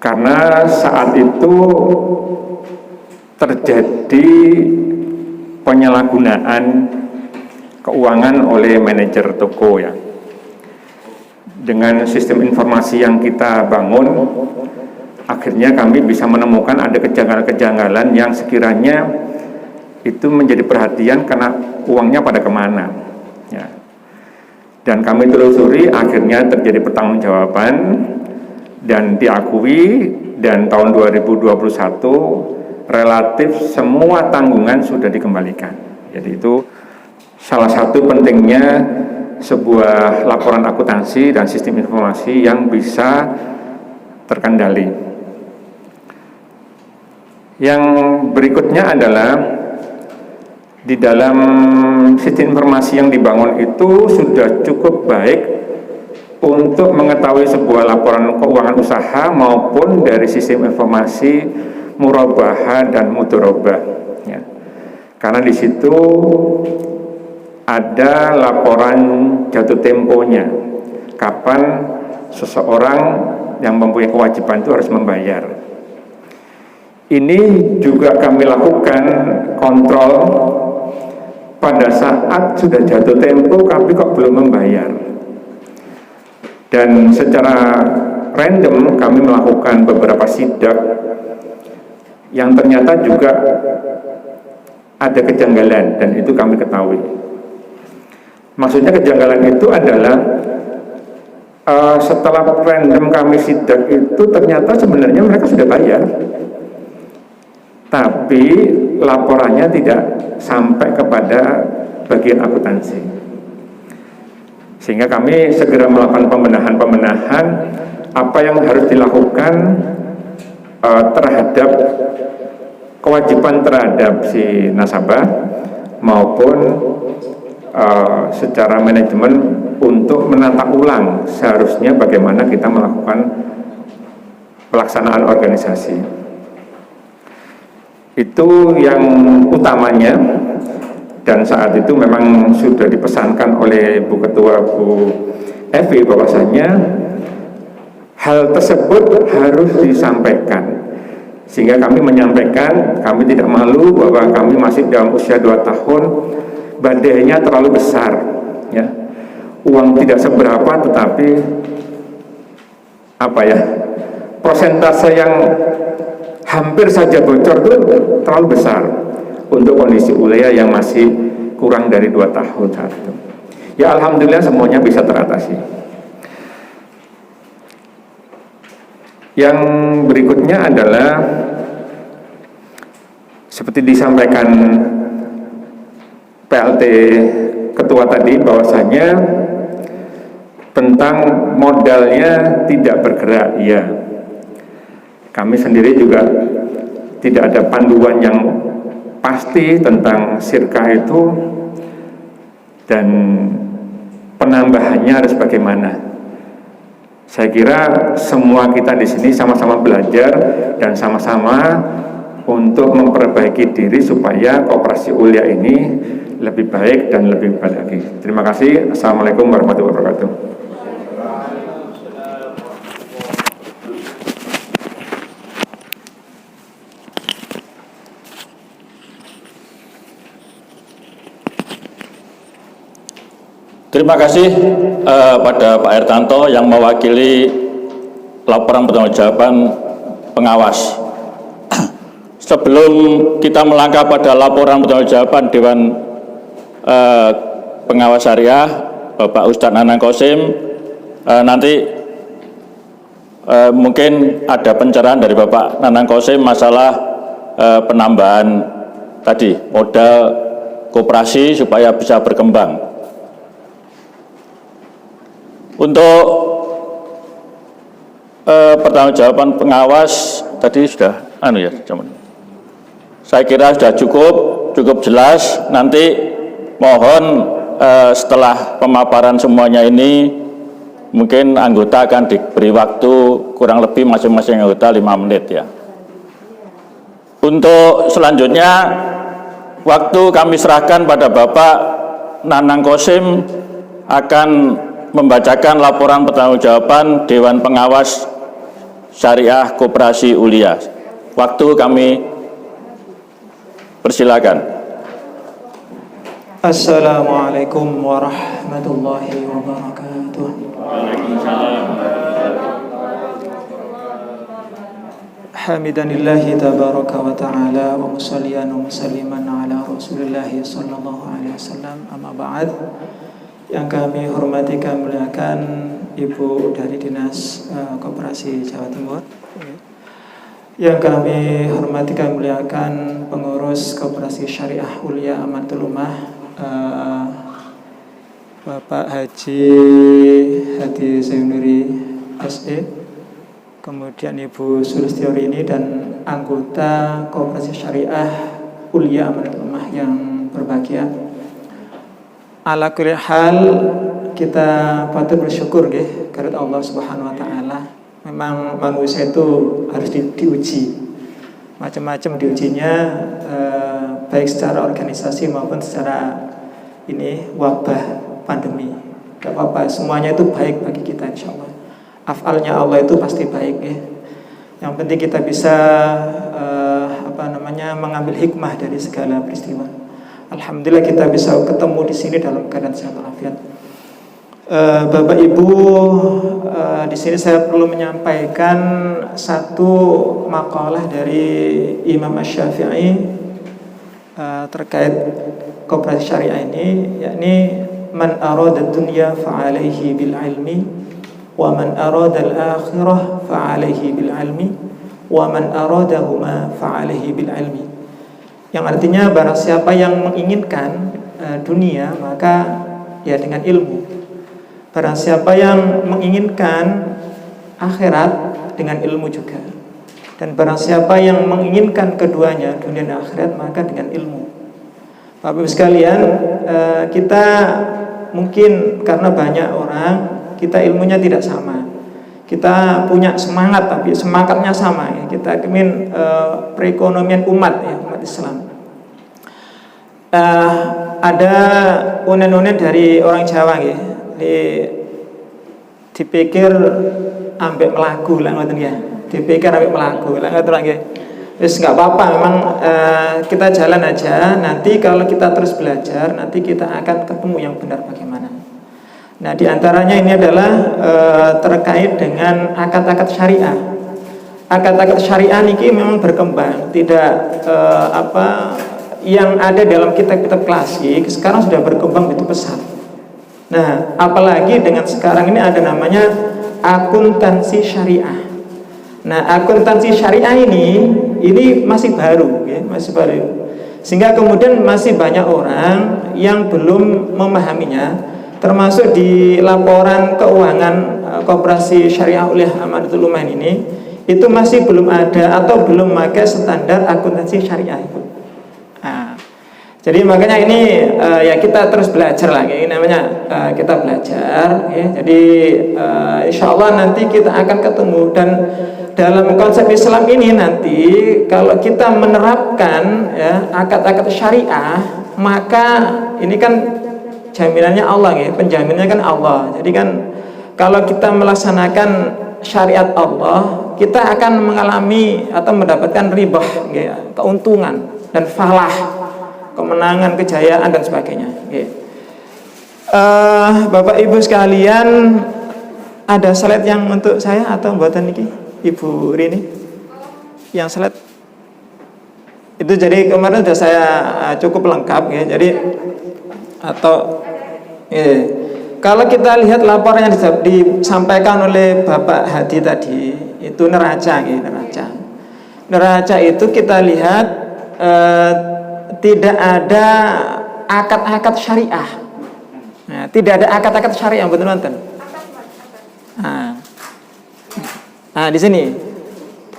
Karena saat itu terjadi penyalahgunaan keuangan oleh manajer toko ya. Dengan sistem informasi yang kita bangun, akhirnya kami bisa menemukan ada kejanggalan-kejanggalan yang sekiranya itu menjadi perhatian karena uangnya pada kemana ya. Dan kami telusuri, akhirnya terjadi pertanggungjawaban dan diakui, dan tahun 2021 relatif semua tanggungan sudah dikembalikan. Jadi itu salah satu pentingnya sebuah laporan akuntansi dan sistem informasi yang bisa terkendali. Yang berikutnya adalah di dalam sistem informasi yang dibangun itu sudah cukup baik untuk mengetahui sebuah laporan keuangan usaha maupun dari sistem informasi murabahah dan mudharabah. Ya. Karena di situ ada laporan jatuh temponya, kapan seseorang yang mempunyai kewajiban itu harus membayar. Ini juga kami lakukan kontrol pada saat sudah jatuh tempo tapi kok belum membayar. Dan secara random kami melakukan beberapa sidak yang ternyata juga ada kejanggalan dan itu kami ketahui. Maksudnya kejanggalan itu adalah setelah random kami sidak itu ternyata sebenarnya mereka sudah bayar, tapi laporannya tidak sampai kepada bagian akuntansi. Sehingga kami segera melakukan pembenahan apa yang harus dilakukan terhadap kewajiban terhadap si nasabah maupun secara manajemen untuk menata ulang seharusnya bagaimana kita melakukan pelaksanaan organisasi. Itu yang utamanya. Dan saat itu memang sudah dipesankan oleh Bu Ketua Bu Evi bahwasanya hal tersebut harus disampaikan. Sehingga kami menyampaikan, kami tidak malu bahwa kami masih dalam usia 2 tahun, badainya terlalu besar, ya. Uang tidak seberapa, tetapi persentase yang hampir saja bocor itu terlalu besar untuk kondisi Ulia yang masih kurang dari 2 tahun saat itu. Ya alhamdulillah semuanya bisa teratasi. Yang berikutnya adalah seperti disampaikan PLT Ketua tadi bahwasanya tentang modalnya tidak bergerak. Ya, kami sendiri juga tidak ada panduan yang pasti tentang sirkah itu dan penambahannya harus bagaimana. Saya kira semua kita di sini sama-sama belajar dan sama-sama untuk memperbaiki diri supaya Koperasi Ulia ini lebih baik dan lebih baik lagi. Terima kasih. Assalamualaikum warahmatullahi wabarakatuh. Terima kasih pada Pak Hertanto yang mewakili laporan pertanggungjawaban pengawas. Sebelum kita melangkah pada laporan pertanggungjawaban Dewan Pengawas Syariah, Bapak Ustadz Nanang Qasim, nanti mungkin ada pencerahan dari Bapak Nanang Qasim masalah penambahan tadi modal koperasi supaya bisa berkembang. Untuk pertanggungjawaban pengawas tadi sudah saya kira sudah cukup jelas. Nanti mohon setelah pemaparan semuanya ini mungkin anggota akan diberi waktu kurang lebih masing-masing anggota 5 menit ya. Untuk selanjutnya waktu kami serahkan pada Bapak Nanang Qasim akan membacakan laporan pertanggungjawaban Dewan Pengawas Syariah Koperasi Ulia. Waktu kami persilakan. Assalamualaikum warahmatullahi wabarakatuh. Hamidanillahi tabaraka wa ta'ala wa musalliyan wa musalliman ala Rasulillahi sallallahu alaihi wasallam. Amma ba'd. Yang kami hormati, kami muliakan Ibu dari Dinas Koperasi Jawa Timur, Yang kami hormati, kami muliakan pengurus Koperasi Syariah Ulia Amanatul Ummah, Bapak Haji Hadi Zainuri SE, kemudian Ibu Sulistiorini dan anggota Koperasi Syariah Ulia Amanatul Ummah yang berbahagia. Ala kulli hal, kita patut bersyukur nggih karena Allah Subhanahu wa taala. Memang manusia itu harus diuji, macam-macam diujinya, baik secara organisasi maupun secara ini wabah pandemi. Gak apa-apa, semuanya itu baik bagi kita insya Allah. Afalnya Allah itu pasti baik ya. Yang penting kita bisa mengambil hikmah dari segala peristiwa. Alhamdulillah kita bisa ketemu di sini dalam keadaan sehat walafiat. Bapak Ibu, di sini saya perlu menyampaikan satu makalah dari Imam Asy-Syafi'i terkait Koperasi Syariah ini, yakni man arada dunya fa'alaihi bil ilmi wa man arada al-akhirah fa'alaihi bil ilmi wa man aradahuma fa'alaihi bil ilmi. Yang artinya barang siapa yang menginginkan dunia maka ya dengan ilmu. Barang siapa yang menginginkan akhirat dengan ilmu juga. Dan barang siapa yang menginginkan keduanya, dunia dan akhirat, maka dengan ilmu. Bapak Ibu sekalian, kita mungkin karena banyak orang, kita ilmunya tidak sama. Kita punya semangat, tapi semangatnya sama ya. Kita ingin perekonomian umat ya, umat Islam. Ada unen-unen dari orang Jawa ya. Dipikir ambek melaku lah ngoten ya. Dipikir ambek melaku lah ngoten nggih. Wis enggak apa-apa, memang kita jalan aja. Nanti kalau kita terus belajar, nanti kita akan ketemu yang benar bagaimana. Nah, di antaranya ini adalah terkait dengan akad-akad syariah. Akad-akad syariah niki memang berkembang, tidak yang ada dalam kitab-kitab klasik sekarang sudah berkembang begitu pesat. Nah, apalagi dengan sekarang ini ada namanya akuntansi syariah. Nah, akuntansi syariah ini masih baru, ya, masih baru. Sehingga kemudian masih banyak orang yang belum memahaminya, termasuk di laporan keuangan Koperasi Syariah Ulia Amanatul Ummah ini, itu masih belum ada atau belum memakai standar akuntansi syariah itu. Nah, jadi makanya ini ya kita terus belajar lagi, ini namanya kita belajar ya. Jadi insya Allah nanti kita akan ketemu, dan dalam konsep Islam ini nanti kalau kita menerapkan ya akad-akad syariah, maka ini kan jaminannya Allah ya, penjaminannya kan Allah. Jadi kan kalau kita melaksanakan syariat Allah, kita akan mengalami atau mendapatkan ribah ya, keuntungan dan falah, kemenangan, kejayaan dan sebagainya. Bapak Ibu sekalian, ada slide yang untuk saya atau buatan niki Ibu Rini? Yang slide itu jadi kemarin sudah saya cukup lengkap ya. Jadi kalau kita lihat laporan yang disampaikan oleh Bapak Hadi tadi, itu neraca ya, neraca itu kita lihat tidak ada akad-akad syariah. Nah, tidak ada akad-akad syariah, betul nonton. Nah, di sini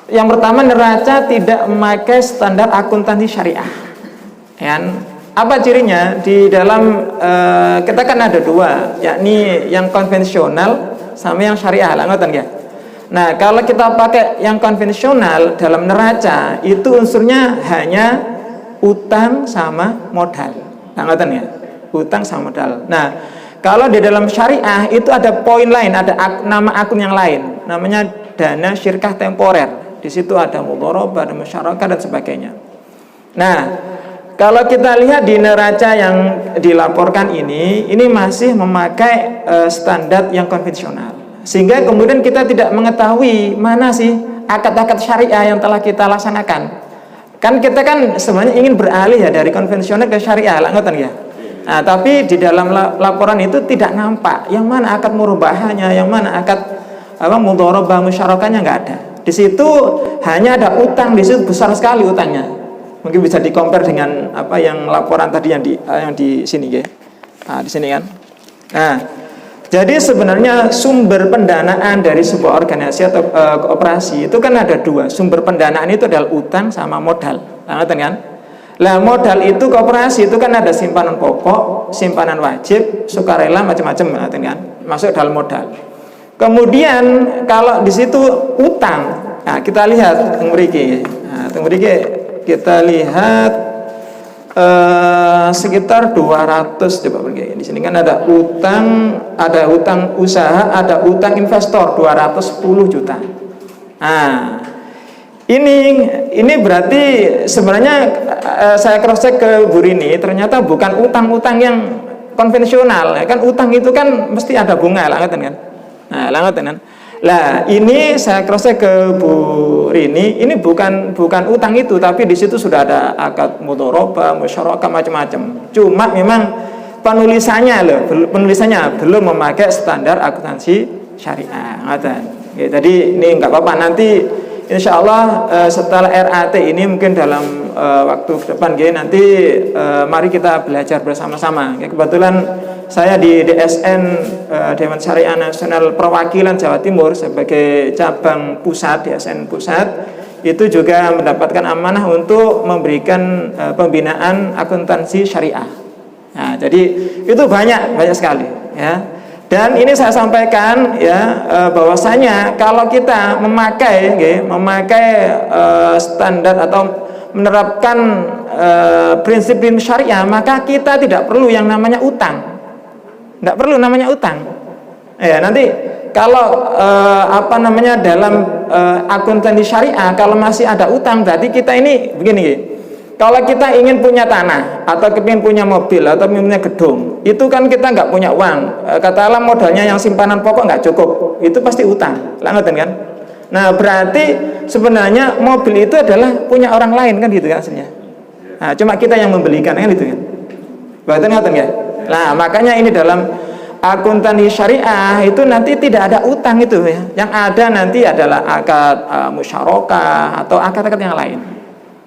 yang pertama, neraca tidak memakai standar akuntansi syariah. Apa cirinya? Di dalam kita kan ada dua, yakni yang konvensional sama yang syariah lah, ngoten ya. Nah, kalau kita pakai yang konvensional dalam neraca, itu unsurnya hanya utang sama modal. Nah, ngoten ya. Utang sama modal. Nah, kalau di dalam syariah itu ada poin lain, ada nama akun yang lain, namanya dana syirkah temporer. Di situ ada mudharabah, ada musyarakah dan sebagainya. Nah, kalau kita lihat di neraca yang dilaporkan ini masih memakai standar yang konvensional. Sehingga kemudian kita tidak mengetahui mana sih akad-akad syariah yang telah kita laksanakan. Kan kita kan sebenarnya ingin beralih ya dari konvensional ke syariah, ngoten ya. Nah, tapi di dalam laporan itu tidak nampak yang mana akad murabahanya, yang mana akad mudharabah musyarakahnya, nggak ada. Di situ hanya ada utang, di situ besar sekali utangnya. Mungkin bisa di-compare dengan apa yang laporan tadi yang di sini ya. Nah, di sini kan. Nah, jadi sebenarnya sumber pendanaan dari sebuah organisasi atau koperasi itu kan ada dua. Sumber pendanaan itu adalah utang sama modal. Ngerti kan? Lah modal itu koperasi itu kan ada simpanan pokok, simpanan wajib, sukarela, macam-macam, ngerti kan? Masuk dalam modal. Kemudian kalau di situ utang, nah kita lihat mriki. Nah, mriki kita lihat sekitar 200 coba pergi. Di sini kan ada utang usaha, ada utang investor 210 juta. Nah, ini berarti sebenarnya saya cross check ke Bu Rini, ternyata bukan utang-utang yang konvensional. Ya kan utang itu kan mesti ada bunga lah kan. Nah, kan. Lah, ini saya cross check ke Bu Rini, ini bukan utang itu, tapi di situ sudah ada akad mudharabah, musyarakah macam-macam. Cuma memang penulisannya belum memakai standar akuntansi syariah. Ya, tadi ini enggak apa-apa, nanti insya Allah setelah RAT ini mungkin dalam waktu ke depan nanti mari kita belajar bersama-sama. Kebetulan saya di DSN Dewan Syariah Nasional Perwakilan Jawa Timur sebagai cabang pusat, DSN pusat, itu juga mendapatkan amanah untuk memberikan pembinaan akuntansi syariah. Nah, jadi itu banyak sekali ya. Dan ini saya sampaikan ya, bahwasanya kalau kita memakai standar atau menerapkan prinsip syariah, maka kita tidak perlu yang namanya utang. Tidak perlu namanya utang. Ya, nanti kalau dalam akuntansi syariah kalau masih ada utang, berarti kita ini begini. Kalau kita ingin punya tanah atau ingin punya mobil atau punya gedung, itu kan kita nggak punya uang. Katakanlah modalnya yang simpanan pokok nggak cukup, itu pasti utang. Lanjutin kan? Nah, berarti sebenarnya mobil itu adalah punya orang lain kan gitu kan aslinya. Nah, cuma kita yang membelikan kan gitu kan. Berarti ngerti ya? Nah, makanya ini dalam akuntansi syariah itu nanti tidak ada utang itu ya. Yang ada nanti adalah akad musyarakah atau akad-akad yang lain.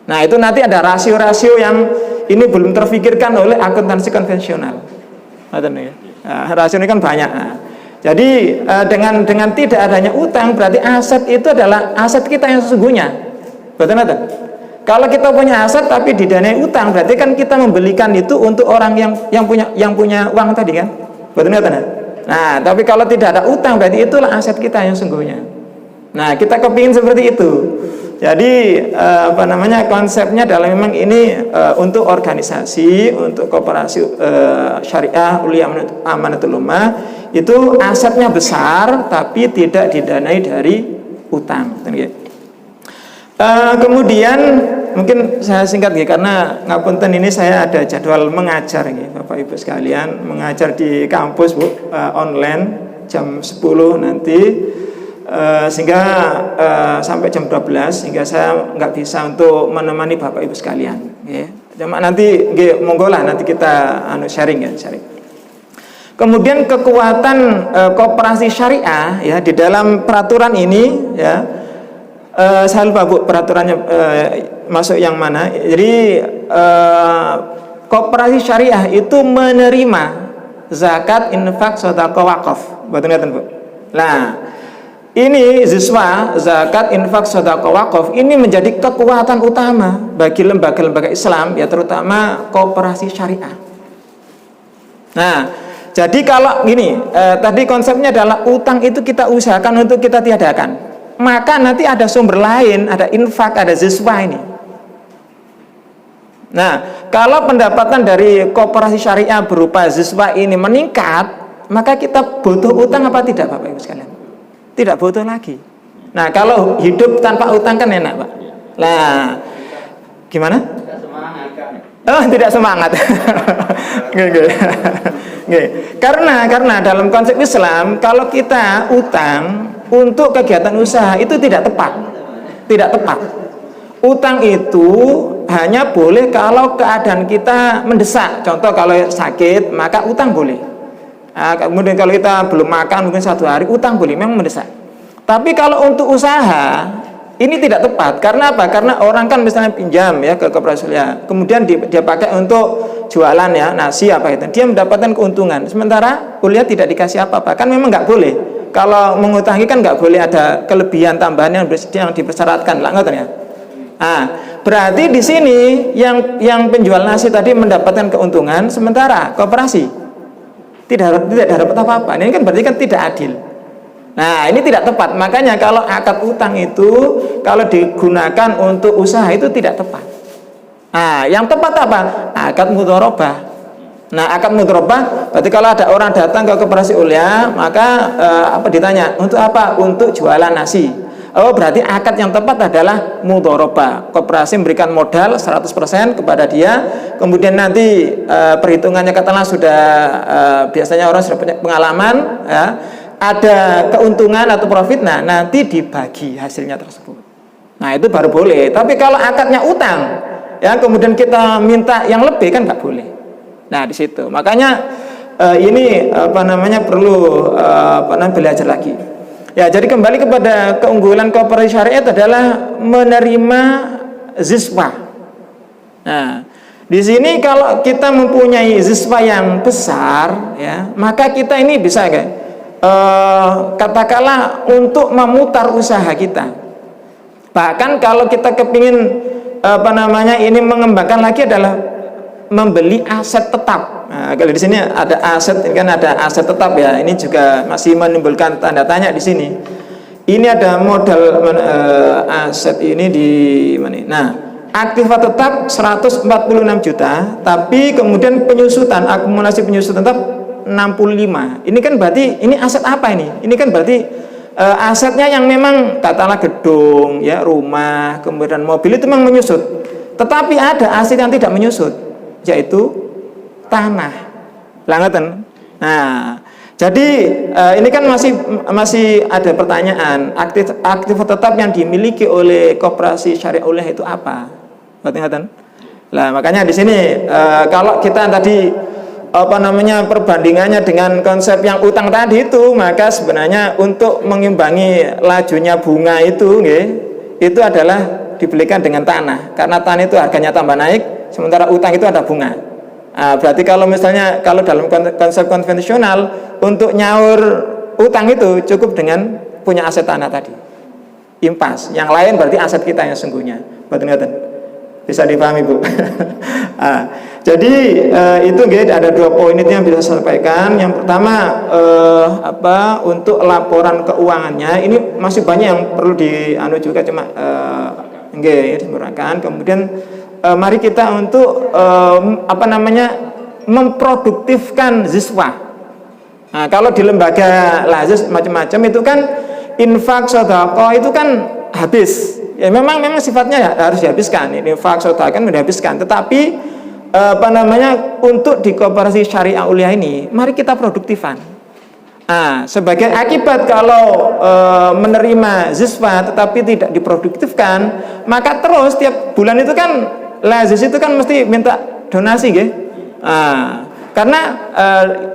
Nah, itu nanti ada rasio-rasio yang ini belum terfikirkan oleh akuntansi konvensional. Nah, rasio ini kan banyak. Nah, jadi dengan tidak adanya utang berarti aset itu adalah aset kita yang sesungguhnya. Betul nggak? Kalau kita punya aset tapi didanai utang berarti kan kita membelikan itu untuk orang yang punya uang tadi kan. Betul nggak? Nah, tapi kalau tidak ada utang berarti itulah aset kita yang sesungguhnya. Nah, kita kepingin seperti itu. Jadi konsepnya adalah memang ini untuk organisasi, untuk koperasi syariah Ulia Amanatul Ummah itu asetnya besar tapi tidak didanai dari utang. Kemudian mungkin saya singkat karena ngapunten ini saya ada jadwal mengajar Bapak Ibu sekalian, mengajar di kampus online jam 10 nanti. Sehingga sampai jam 12 sehingga saya nggak bisa untuk menemani Bapak Ibu sekalian ya. Cuma nanti monggo lah nanti kita sharing. Kemudian kekuatan koperasi syariah ya di dalam peraturan ini ya, saya lupa Bu peraturannya masuk yang mana. Jadi koperasi syariah itu menerima zakat, infak, sedekah, wakaf. Betul nggak Bu? Nah, ini ziswa, zakat, infak, sedekah, wakaf ini menjadi kekuatan utama bagi lembaga-lembaga Islam ya, terutama koperasi syariah. Nah, jadi kalau gini, tadi konsepnya adalah utang itu kita usahakan untuk kita tiadakan. Maka nanti ada sumber lain, ada infak, ada ziswa ini. Nah, kalau pendapatan dari koperasi syariah berupa ziswa ini meningkat, maka kita butuh utang apa tidak Bapak Ibu sekalian? Tidak butuh lagi. Nah, kalau hidup tanpa utang kan enak, Pak. Nah, gimana? Tidak semangat kan? Oh, tidak semangat. Karena dalam konsep Islam, kalau kita utang untuk kegiatan usaha itu tidak tepat. Tidak tepat. Utang itu hanya boleh kalau keadaan kita mendesak. Contoh kalau sakit, maka utang boleh. Nah, kemudian kalau kita belum makan mungkin 1 hari, utang boleh, memang mendesak. Tapi kalau untuk usaha ini tidak tepat. Karena apa? Karena orang kan misalnya pinjam ya ke koperasi Ulia, kemudian dia pakai untuk jualan ya, nasi apa itu, dia mendapatkan keuntungan. Sementara Ulia tidak dikasih apa-apa. Kan memang nggak boleh. Kalau mengutangi kan nggak boleh ada kelebihan tambahan yang dipersyaratkan, lah nggak ya? Nah, berarti di sini yang penjual nasi tadi mendapatkan keuntungan, sementara koperasi tidak dapat apa-apa. Ini kan berarti kan tidak adil. Nah, ini tidak tepat. Makanya kalau akad utang itu kalau digunakan untuk usaha itu tidak tepat. Nah, yang tepat apa? Akad mudharabah. Nah, akad mudharabah berarti kalau ada orang datang ke koperasi Ulia, maka ditanya, untuk apa? Untuk jualan nasi. Oh, berarti akad yang tepat adalah mudharabah. Koperasi memberikan modal 100% kepada dia, kemudian nanti perhitungannya katakanlah sudah biasanya orang sudah punya pengalaman ya, ada keuntungan atau profit, nah nanti dibagi hasilnya tersebut. Nah, itu baru boleh. Tapi kalau akadnya utang, ya kemudian kita minta yang lebih kan nggak boleh. Nah, di situ. Makanya ini perlu belajar lagi. Ya, jadi kembali kepada keunggulan koperasi syariah adalah menerima ziswa. Nah, di sini kalau kita mempunyai ziswa yang besar, ya, maka kita ini bisa katakanlah untuk memutar usaha kita. Bahkan kalau kita kepingin ini mengembangkan lagi adalah membeli aset tetap. Nah, kalau di sini ada aset, ini kan ada aset tetap ya. Ini juga masih menimbulkan tanda tanya di sini. Ini ada modal aset ini di mana? Nah, aktiva tetap 146 juta, tapi kemudian penyusutan, akumulasi penyusutan tetap 65. Ini kan berarti ini aset apa ini? Ini kan berarti asetnya yang memang katakanlah gedung, ya, rumah, kemudian mobil itu memang menyusut. Tetapi ada aset yang tidak menyusut, yaitu tanah. Langatan. Nah, jadi ini kan masih ada pertanyaan, aktif tetap yang dimiliki oleh koperasi syariah Ulia itu apa? Ngatan. Nah, makanya di sini kalau kita tadi perbandingannya dengan konsep yang utang tadi itu, maka sebenarnya untuk mengimbangi lajunya bunga itu adalah dibelikan dengan tanah, karena tanah itu harganya tambah naik, sementara utang itu ada bunga. Nah, berarti kalau misalnya kalau dalam konsep konvensional untuk nyaur utang itu cukup dengan punya aset tanah tadi, impas. Yang lain berarti aset kita yang sungguhnya. Betul-betul. Bisa dipahami, Bu. Nah, jadi itu ada 2 poin itu yang bisa saya sampaikan. Yang pertama untuk laporan keuangannya ini masih banyak yang perlu juga cuma disempurnakan. Kemudian mari kita untuk memproduktifkan ziswa. Nah, kalau di lembaga lazis macam-macam itu kan infak sedekah itu kan habis. Ya memang sifatnya ya harus dihabiskan. Ini infak sedekah kan dihabiskan. Tetapi untuk di koperasi syariah Ulia ini, mari kita produktifan. Nah, sebagai akibat kalau menerima ziswa tetapi tidak diproduktifkan, maka terus tiap bulan itu kan lazis itu kan mesti minta donasi, Nah, karena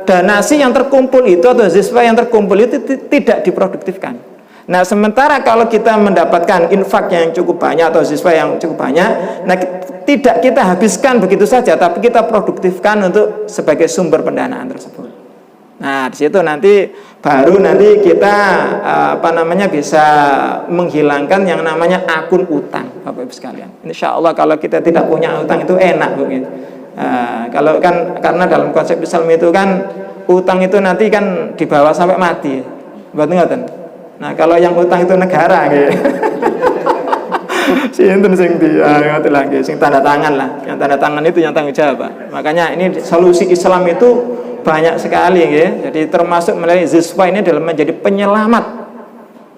donasi yang terkumpul itu atau ziswa yang terkumpul itu tidak diproduktifkan. Nah, sementara kalau kita mendapatkan infak yang cukup banyak atau ziswa yang cukup banyak, nah tidak kita habiskan begitu saja, tapi kita produktifkan untuk sebagai sumber pendanaan tersebut. Nah, di situ baru nanti kita bisa menghilangkan yang namanya akun utang, Bapak Ibu sekalian. Insya Allah kalau kita tidak punya utang itu enak, begitu. Kalau kan karena dalam konsep Islam itu kan utang itu nanti kan dibawa sampai mati, betul. Nah, kalau yang utang itu negara, sing tanda tangan lah, yang tanda tangan itu yang tanggung jawab, Pak. Makanya ini solusi Islam itu banyak sekali, Jadi termasuk melalui ziswa ini adalah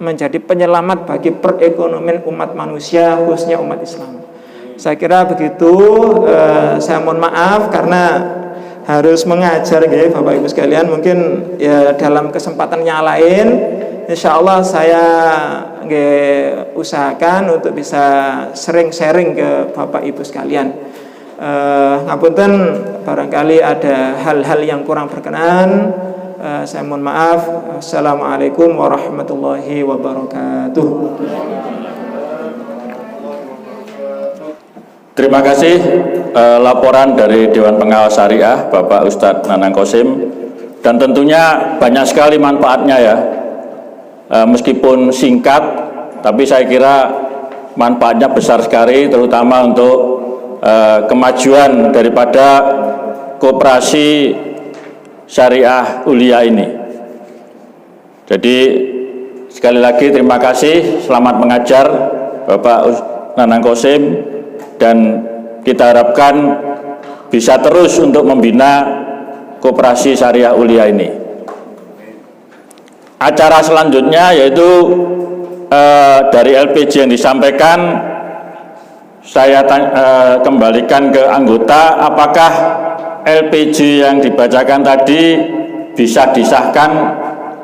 menjadi penyelamat bagi perekonomian umat manusia, khususnya umat Islam. Saya kira begitu. Saya mohon maaf karena harus mengajar, Bapak Ibu sekalian. Mungkin ya dalam kesempatan yang lain, insya Allah saya usahakan untuk bisa sering sharing ke Bapak Ibu sekalian. Ngapunten barangkali ada hal-hal yang kurang berkenan, saya mohon maaf. Assalamualaikum warahmatullahi wabarakatuh. Terima kasih laporan dari Dewan Pengawas Syariah Bapak Ustadz Nanang Qasim, dan tentunya banyak sekali manfaatnya ya. Meskipun singkat, tapi saya kira manfaatnya besar sekali, terutama untuk kemajuan daripada koperasi syariah Ulia ini. Jadi sekali lagi terima kasih, selamat mengajar Bapak Nanang Qasim, dan kita harapkan bisa terus untuk membina koperasi syariah Ulia ini. Acara selanjutnya yaitu dari LPG yang disampaikan, saya kembalikan ke anggota, apakah LPG yang dibacakan tadi bisa disahkan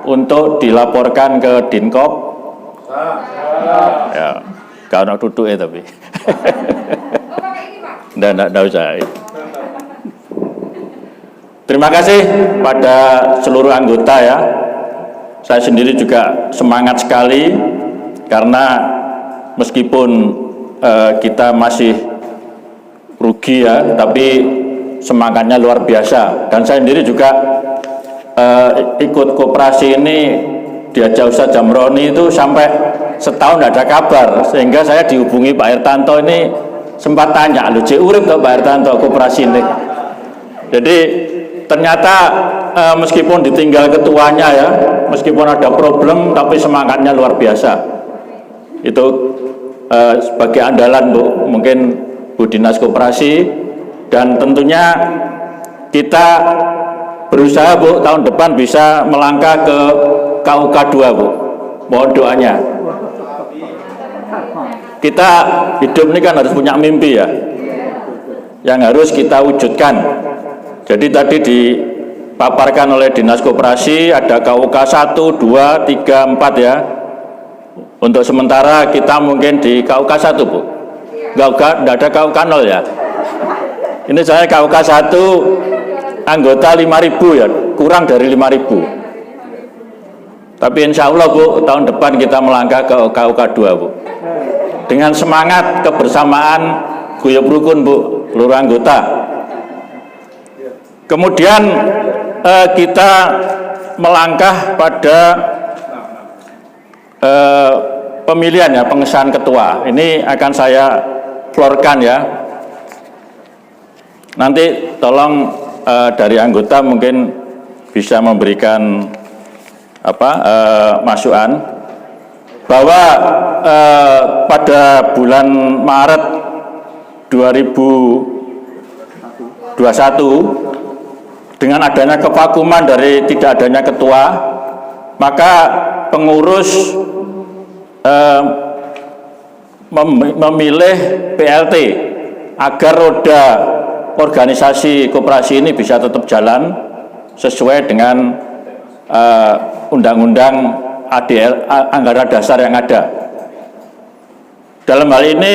untuk dilaporkan ke Dinkop? Ya, kalau duduk ya tapi. Nggak usah. Terima kasih pada seluruh anggota ya. Saya sendiri juga semangat sekali karena meskipun kita masih rugi ya, tapi semangatnya luar biasa. Dan saya sendiri juga ikut koperasi ini diajak Ustadz Jamroni itu sampai setahun tidak ada kabar, sehingga saya dihubungi Pak Hertanto ini, sempat tanya, lu urip tuh Pak Hertanto koperasi ini. Jadi ternyata meskipun ditinggal ketuanya ya, meskipun ada problem, tapi semangatnya luar biasa. Itu sebagai andalan Bu, mungkin Bu Dinas Koperasi, dan tentunya kita berusaha Bu tahun depan bisa melangkah ke KUK 2 Bu. Mohon doanya. Kita hidup ini kan harus punya mimpi ya, yang harus kita wujudkan. Jadi tadi dipaparkan oleh Dinas Koperasi ada KUK 1, 2, 3, 4 ya. Untuk sementara kita mungkin di KUK 1 Bu. Enggak ada KUK 0 ya. Ini saya KUK 1 anggota 5.000 ya, kurang dari 5.000. Tapi insya Allah Bu, tahun depan kita melangkah ke KUK 2 Bu. Dengan semangat kebersamaan, guyub rukun Bu, seluruh anggota. Kemudian kita melangkah pada pemilihan ya, pengesahan ketua. Ini akan saya florkan ya. Nanti tolong dari anggota mungkin bisa memberikan masukan bahwa pada bulan Maret 2021 dengan adanya kevakuman dari tidak adanya ketua, maka pengurus memilih PLT agar roda organisasi koperasi ini bisa tetap jalan sesuai dengan undang-undang ADL, anggaran dasar yang ada. Dalam hal ini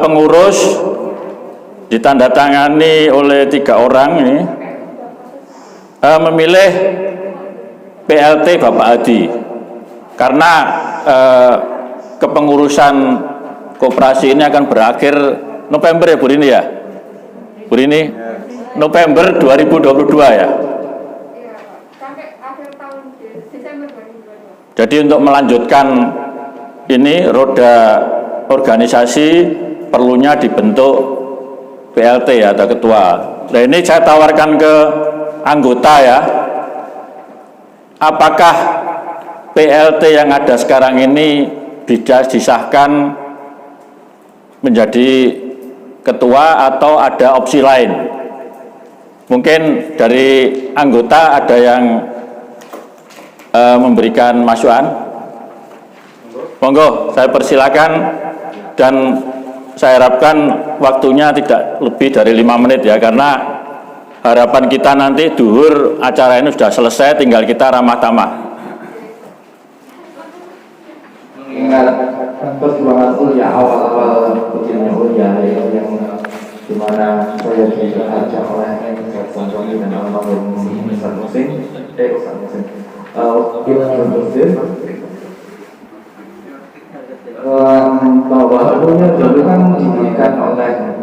pengurus ditandatangani oleh 3 orang ini memilih PLT Bapak Hadi, karena kepengurusan koperasi ini akan berakhir November ya Bu Rini ya? Bu Rini? November 2022 ya? Jadi untuk melanjutkan ini roda organisasi perlunya dibentuk PLT ya, atau ketua. Nah ini saya tawarkan ke anggota ya, apakah PLT yang ada sekarang ini bisa disahkan menjadi ketua atau ada opsi lain? Mungkin dari anggota ada yang memberikan masukan. Monggo, saya persilakan, dan saya harapkan waktunya tidak lebih dari 5 menit ya, karena harapan kita nanti duhur acara ini sudah selesai, tinggal kita ramah tamah. Mengingat perjuangan Ulia, awal-awal kecilnya Ulia yang dimana saya diajak oleh Ustaz Jamroni dan almarhum Ustaz Muhsin, bahwa dulunya dulu kan diberikan oleh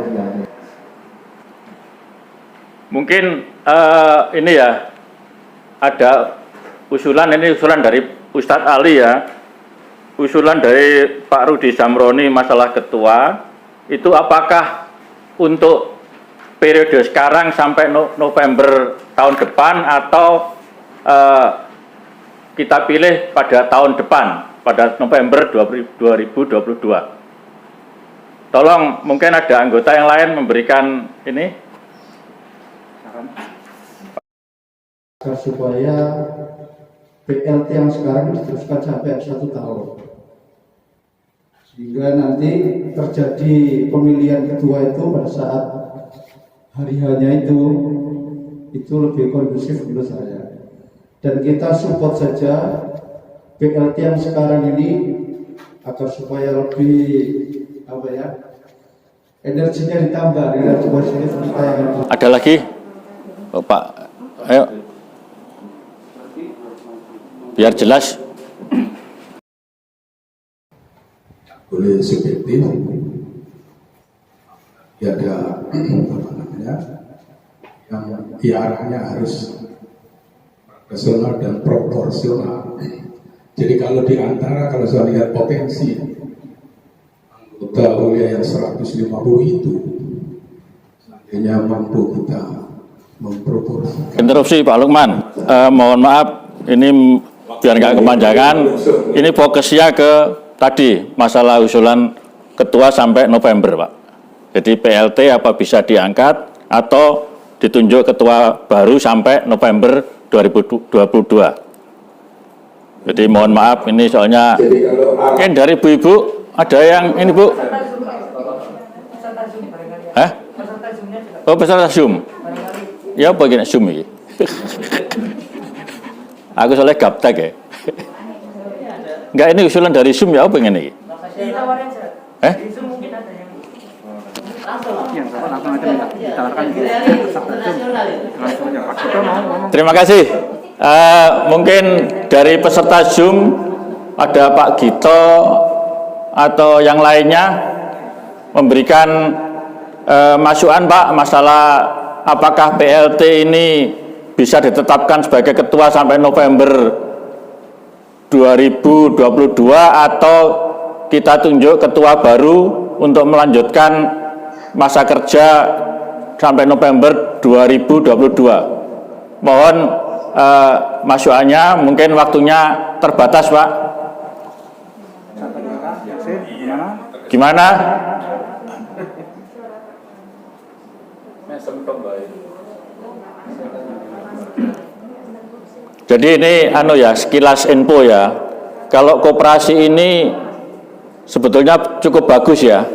Mungkin ini ya, ada usulan, ini usulan dari Ustadz Ali ya, usulan dari Pak Rudi Zamroni masalah ketua, itu apakah untuk periode sekarang sampai November tahun depan atau kita pilih pada tahun depan, pada November 2022. Tolong mungkin ada anggota yang lain memberikan ini. Supaya PLT yang sekarang diteruskan sampai 1 tahun. Sehingga nanti terjadi pemilihan ketua itu pada saat hari hanya itu lebih kondusif menurut saya. Dan kita support saja PLT yang sekarang ini agar supaya lebih energinya ditambah dengan positif kita yang ada lagi, Pak, ayo biar jelas. Boleh subjektif ya, ada apa namanya yang arahnya harus rasional dan proporsional. Jadi kalau di antara, kalau saya lihat potensi anggota ulia yang 150 itu, seandainya mampu kita memproporsikan. Interupsi Pak Lukman, mohon maaf, ini biar nggak kepanjangan, ini fokusnya ke tadi masalah usulan ketua sampai November, Pak. Jadi PLT apa bisa diangkat atau ditunjuk ketua baru sampai November 2022. Jadi mohon maaf, ini soalnya mungkin dari ibu-ibu ada yang ini, Bu. Hah? Oh, peserta Zoom. Ya apa gini Zoom ini? Aku soalnya gaptek ya. Enggak, ini usulan dari Zoom ya apa ini? Terima kasih. Mungkin dari peserta Zoom ada Pak Gito atau yang lainnya memberikan masukan, Pak, masalah apakah PLT ini bisa ditetapkan sebagai ketua sampai November 2022 atau kita tunjuk ketua baru untuk melanjutkan masa kerja sampai November 2022. Mohon masukannya, mungkin waktunya terbatas, Pak. Gimana? Jadi ini sekilas info ya. Kalau koperasi ini sebetulnya cukup bagus ya.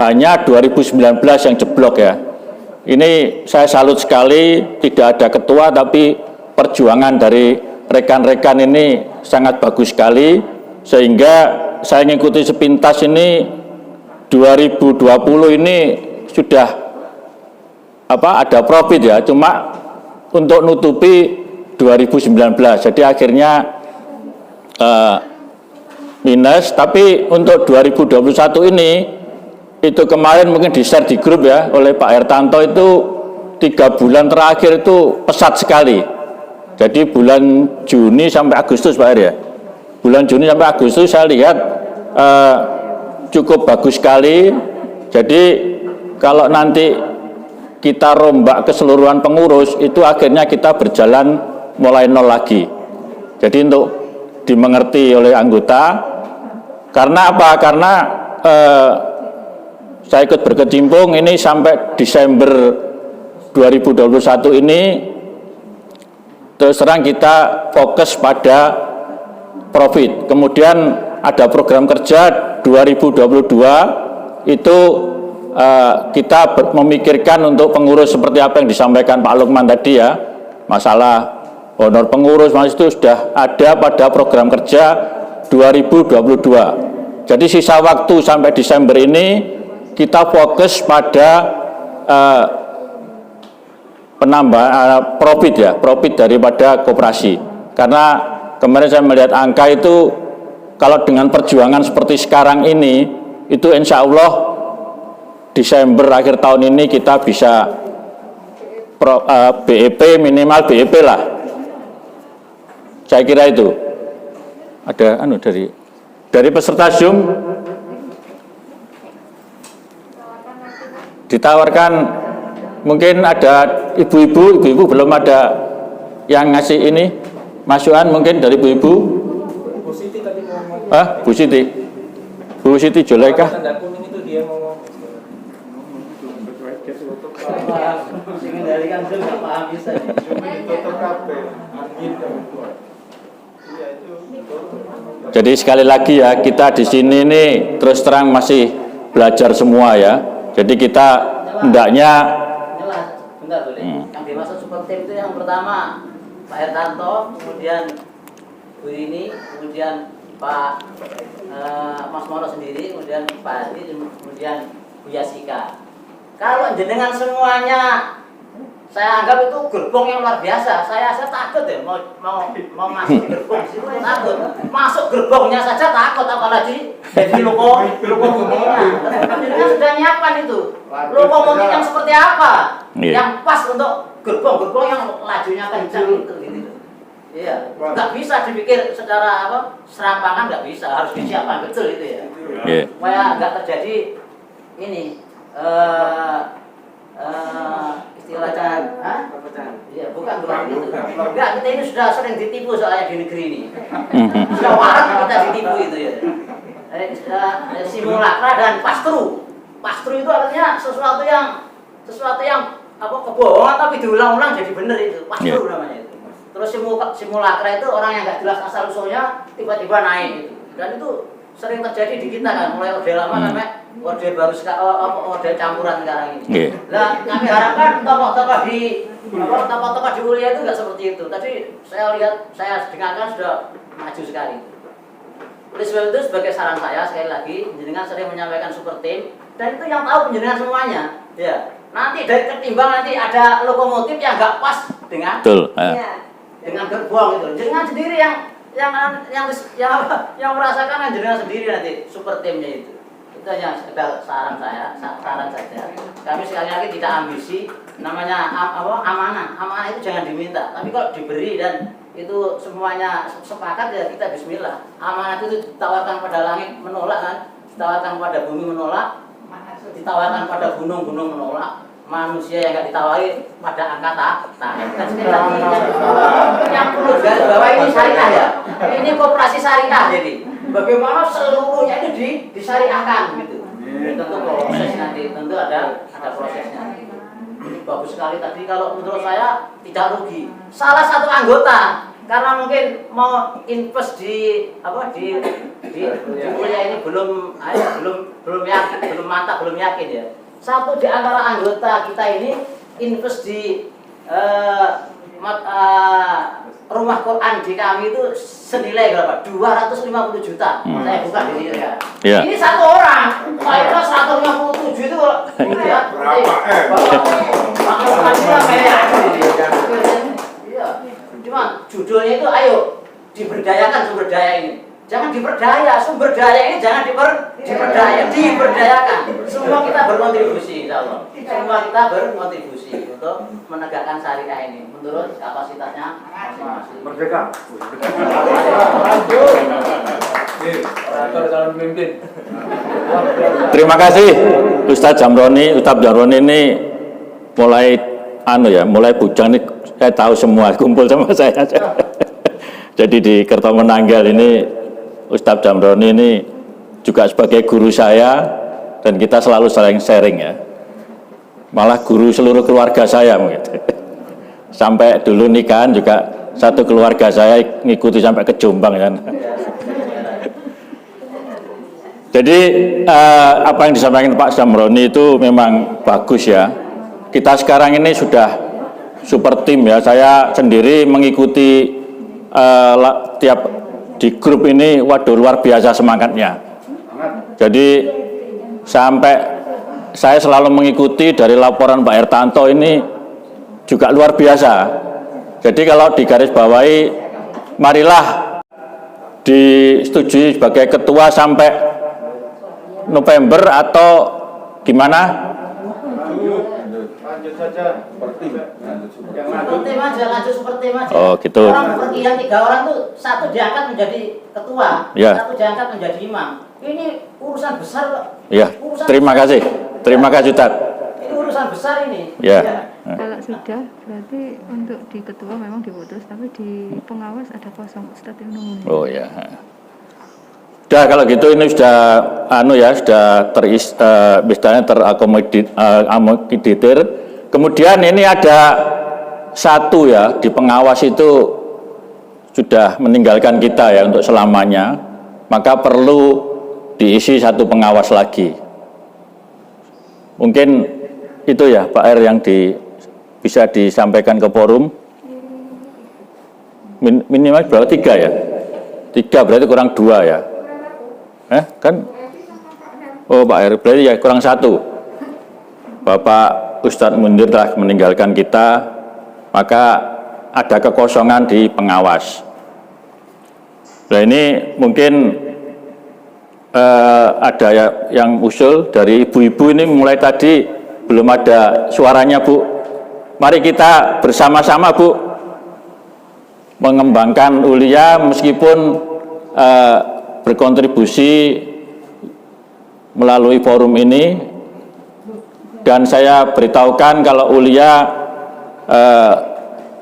Hanya 2019 yang jeblok ya. Ini saya salut sekali, tidak ada ketua tapi perjuangan dari rekan-rekan ini sangat bagus sekali, sehingga saya mengikuti sepintas ini 2020 ini sudah ada profit ya, cuma untuk nutupi 2019, jadi akhirnya minus. Tapi untuk 2021 ini, itu kemarin mungkin di-share di grup ya oleh Pak Hertanto, itu 3 bulan terakhir itu pesat sekali. Jadi bulan Juni sampai Agustus, Pak Her ya, bulan Juni sampai Agustus saya lihat cukup bagus sekali. Jadi kalau nanti kita rombak keseluruhan pengurus, itu akhirnya kita berjalan mulai nol lagi. Jadi untuk dimengerti oleh anggota, karena apa? Karena saya ikut berkecimpung ini sampai Desember 2021 ini, terus terang kita fokus pada profit. Kemudian ada program kerja 2022 itu kita memikirkan untuk pengurus seperti apa yang disampaikan Pak Lukman tadi ya, masalah honor pengurus, mas itu sudah ada pada program kerja 2022. Jadi sisa waktu sampai Desember ini kita fokus pada penambahan profit ya, profit daripada koperasi. Karena kemarin saya melihat angka itu, kalau dengan perjuangan seperti sekarang ini, itu insya Allah Desember akhir tahun ini kita bisa BEP minimal BEP lah. Saya kira itu. Ada dari peserta Zoom ditawarkan, mungkin ada ibu-ibu belum ada yang ngasih ini masukan, mungkin dari ibu-ibu. Bu Siti Jolaika. Jadi sekali lagi ya, kita di sini nih terus terang masih belajar semua ya. Jadi kita hendaknya bentar boleh. Yang dimaksud super tim itu yang pertama Pak Hertanto, kemudian Bu Rini, kemudian Pak Mas Mono sendiri, kemudian Pak Hadi, kemudian Bu Yasika. Kalau jenengan semuanya saya anggap itu gerbong yang luar biasa. Saya takut ya mau masuk gerbong situ, takut. Masuk gerbongnya saja takut, apalagi jadi lokomotifnya. Jenengan sudah nyiapkan itu. Lokomotif yang seperti apa? Yang pas untuk gerbong yang lajunya kencang itu gitu. Iya, nggak bisa dipikir secara serampangan, nggak bisa, harus disiapkan betul itu ya. Supaya nggak terjadi ini istilahnya, iya bukan itu. Enggak, kita ini sudah sering ditipu soalnya di negeri ini. Sudah warak kita ditipu itu ya. Simulakra dan pastru. Pastru itu artinya sesuatu yang kebohongan tapi diulang-ulang jadi benar itu. Pastru namanya itu. Terus simulakra itu orang yang nggak jelas asal usulnya tiba-tiba naik gitu. Dan itu sering terjadi di kita kan, mulai orde lama sampai orde baru orde campuran sekarang ini. Nah, kami harapkan tokoh-tokoh di Ulia itu nggak seperti itu. Tadi saya dengarkan sudah maju sekali. Oleh sebab itu sebagai saran saya sekali lagi, jenengan sering menyampaikan super tim dan itu yang tahu jenengan semuanya. Ya, nanti dari ketimbang nanti ada lokomotif yang nggak pas dengan dengan gerbong itu. Jenengan sendiri yang merasakan jenengan sendiri nanti super timnya itu. Itu hanya sekedar saran saja. Kami sekali lagi tidak ambisi, namanya amanah itu jangan diminta, tapi kalau diberi dan itu semuanya sepakat ya kita bismillah. Amanah itu ditawarkan pada langit menolak kan, ditawarkan pada bumi menolak, ditawarkan pada gunung-gunung menolak, manusia yang nggak ditawari pada angka tangan. Dan sekali lagi yang perlu garis bawah ini syariah ya. Ini koperasi syariah jadi. Bagaimana seluruhnya itu disyariahkan gitu. Tentu proses nanti, tentu ada prosesnya. Ini bagus sekali tadi, kalau menurut saya tidak rugi. Salah satu anggota karena mungkin mau invest di kuliah ini belum yakin, belum mantap, belum yakin ya. Satu di antara anggota kita ini invest di rumah Quran di kami itu senilai berapa? 250 juta. Saya buka di sini ya. Ini satu orang. Saya 157 itu ya. Cuma judulnya itu ayo diberdayakan sumber daya ini. Jangan diperdaya, sumber daya ini jangan diberdayakan. Semua kita berkontribusi, insya Allah. Semua kita berkontribusi untuk menegakkan syariah ini menurut kapasitasnya masing-masing. Merdeka. Terima kasih Ustadz Jamroni ini mulai bujang nih, saya tahu semua, kumpul sama saya. Jadi di Kertomenanggal ini Ustadz Jamroni ini juga sebagai guru saya dan kita selalu saling sharing ya. Malah guru seluruh keluarga saya mungkin. Sampai dulu nikahan juga satu keluarga saya ngikuti sampai ke Jombang kan. Jadi apa yang disampaikan Pak Jamroni itu memang bagus ya. Kita sekarang ini sudah super tim ya. Saya sendiri mengikuti tiap di grup ini, waduh luar biasa semangatnya. Jadi sampai saya selalu mengikuti dari laporan Pak Hertanto ini juga luar biasa. Jadi kalau digarisbawahi, marilah disetujui sebagai ketua sampai November atau gimana? saja seperti yang Super tim aja, lanjut super tim aja. Oh, gitu. Orang perkiraan 3 orang tuh satu diangkat menjadi ketua, Ya. satu diangkat menjadi imam. Ini urusan besar kok. Ya, Urusan terima besar kasih. ini. Terima kasih, Tat. Ini urusan besar ini. Ya. Kalau sudah, berarti untuk di ketua memang diputus, tapi di pengawas ada kosong, Ustadz yang nunggu. Oh ya. Sudah kalau gitu ini sudah sudah terakomodir. Kemudian ini ada satu ya di pengawas itu sudah meninggalkan kita ya untuk selamanya, maka perlu diisi satu pengawas lagi. Mungkin itu ya Pak R yang bisa disampaikan ke forum. Minimal berapa? 3 ya? 3 berarti kurang 2 ya? Kan? Oh Pak R berarti ya kurang 1. Bapak Ustadz Mundir telah meninggalkan kita, maka ada kekosongan di pengawas. Nah ini mungkin ada yang usul dari ibu-ibu ini mulai tadi belum ada suaranya Bu. Mari kita bersama-sama Bu mengembangkan Ulia meskipun berkontribusi melalui forum ini, dan saya beritahukan kalau Ulia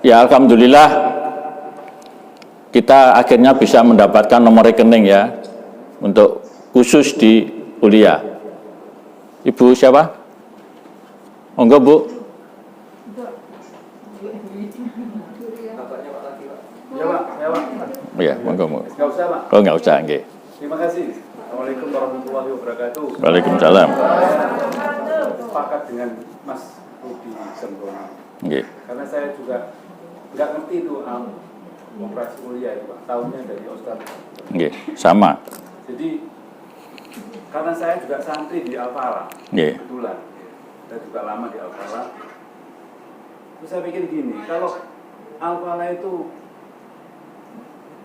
ya alhamdulillah kita akhirnya bisa mendapatkan nomor rekening ya untuk khusus di Ulia. Ibu siapa? Monggo Bu. Ya, monggo. Nggak usah, Pak. Oh, nggak usah, nggih. Terima kasih. Assalamualaikum warahmatullahi wabarakatuh. Waalaikumsalam. Sepakat dengan Mas Rudi Sembroni. Nggih. Karena saya juga nggak ngerti itu operasi mulia itu, Pak. Tahunnya dari Ustaz. Nggih, sama. Jadi karena saya juga santri di Al-Falah, Nggih. kebetulan. Saya juga lama di Al-Falah. Terus saya pikir gini, kalau Al-Falah itu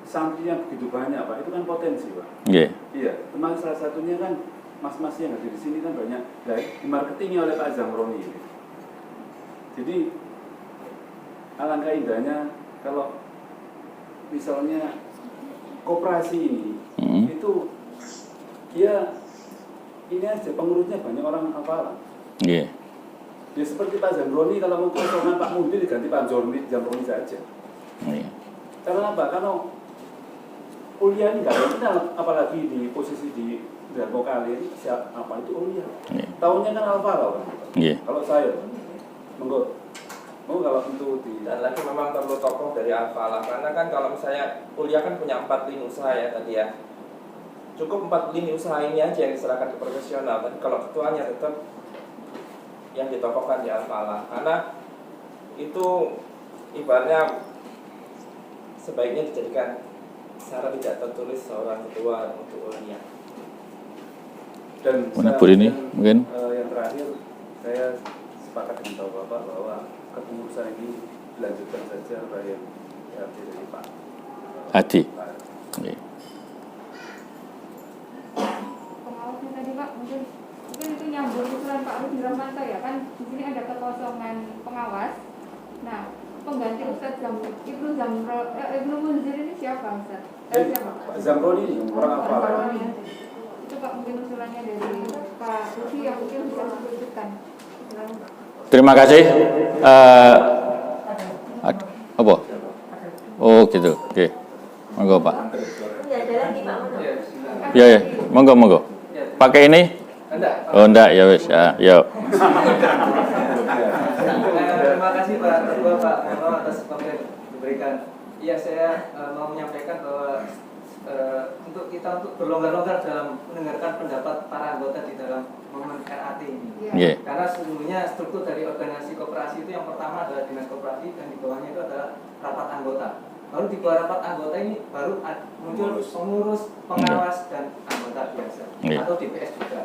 santrinya begitu banyak Pak, itu kan potensi Pak. Nggih. Iya, termasuk salah satunya kan mas-mas yang hadir di sini kan banyak dimarketingi oleh Pak Zamroni. Jadi alangkah indahnya kalau misalnya koperasi ini itu dia ini aja pengurusnya banyak orang Al-Falah. Nggih. Ya seperti Pak Zamroni, kalau mau kosongan Pak Mundir diganti Pak Zamroni saja. Nggih. Karena apa? Karena Ulia ini nggak ada kenal, apalagi di posisi di Darmo Kali ini apa itu Ulia. Tahunnya kan Al-Falah kan. Kalau saya, monggo kalau untuk di dan lagi memang perlu tokoh dari Al-Falah, karena kan kalau misalnya Ulia kan punya 4 lini usaha ya tadi ya. Cukup 4 lini usaha ini aja yang diserahkan ke profesional. Tapi kalau ketuanya tetap yang ditokohkan di Al-Falah, karena itu ibaratnya sebaiknya dijadikan secara tidak tertulis seorang ketua untuk Ulia. Dan menabur ini mungkin yang terakhir saya sepakat dengan Bapak bahwa kepengurusan ini dilanjutkan saja oleh yang dari Pak Hadi. Nggih. Pengawasnya tadi Pak, mungkin itu nyambung usulan Pak Rudi Rahmanto ya kan, di sini ada kekosongan pengawas. Nah, pengganti Ustadz Ibnu Munzir ini siapa Ustadz? Siapa? Pak Zamroni ini orang Al-Falah. Itu Pak mungkin usulannya dari Pak Rudi yang mungkin bisa disebutkan. Terima kasih. Apa? Oh gitu. Oke. Monggo Pak. Ya, monggo. Pakai ini? Oh enggak, ya wes. Ya, yuk. Terima kasih Pak Ketua Pak atas waktu yang diberikan. Iya, saya mau menyampaikan bahwa untuk kita untuk berlonggar-longgar dalam mendengarkan pendapat para anggota di dalam momen RAT ini. Yeah. Karena sesungguhnya struktur dari organisasi koperasi itu yang pertama adalah dinas koperasi, dan di bawahnya itu adalah rapat anggota. Baru di bawah rapat anggota ini baru muncul pengurus, pengawas, dan anggota biasa atau DPS juga.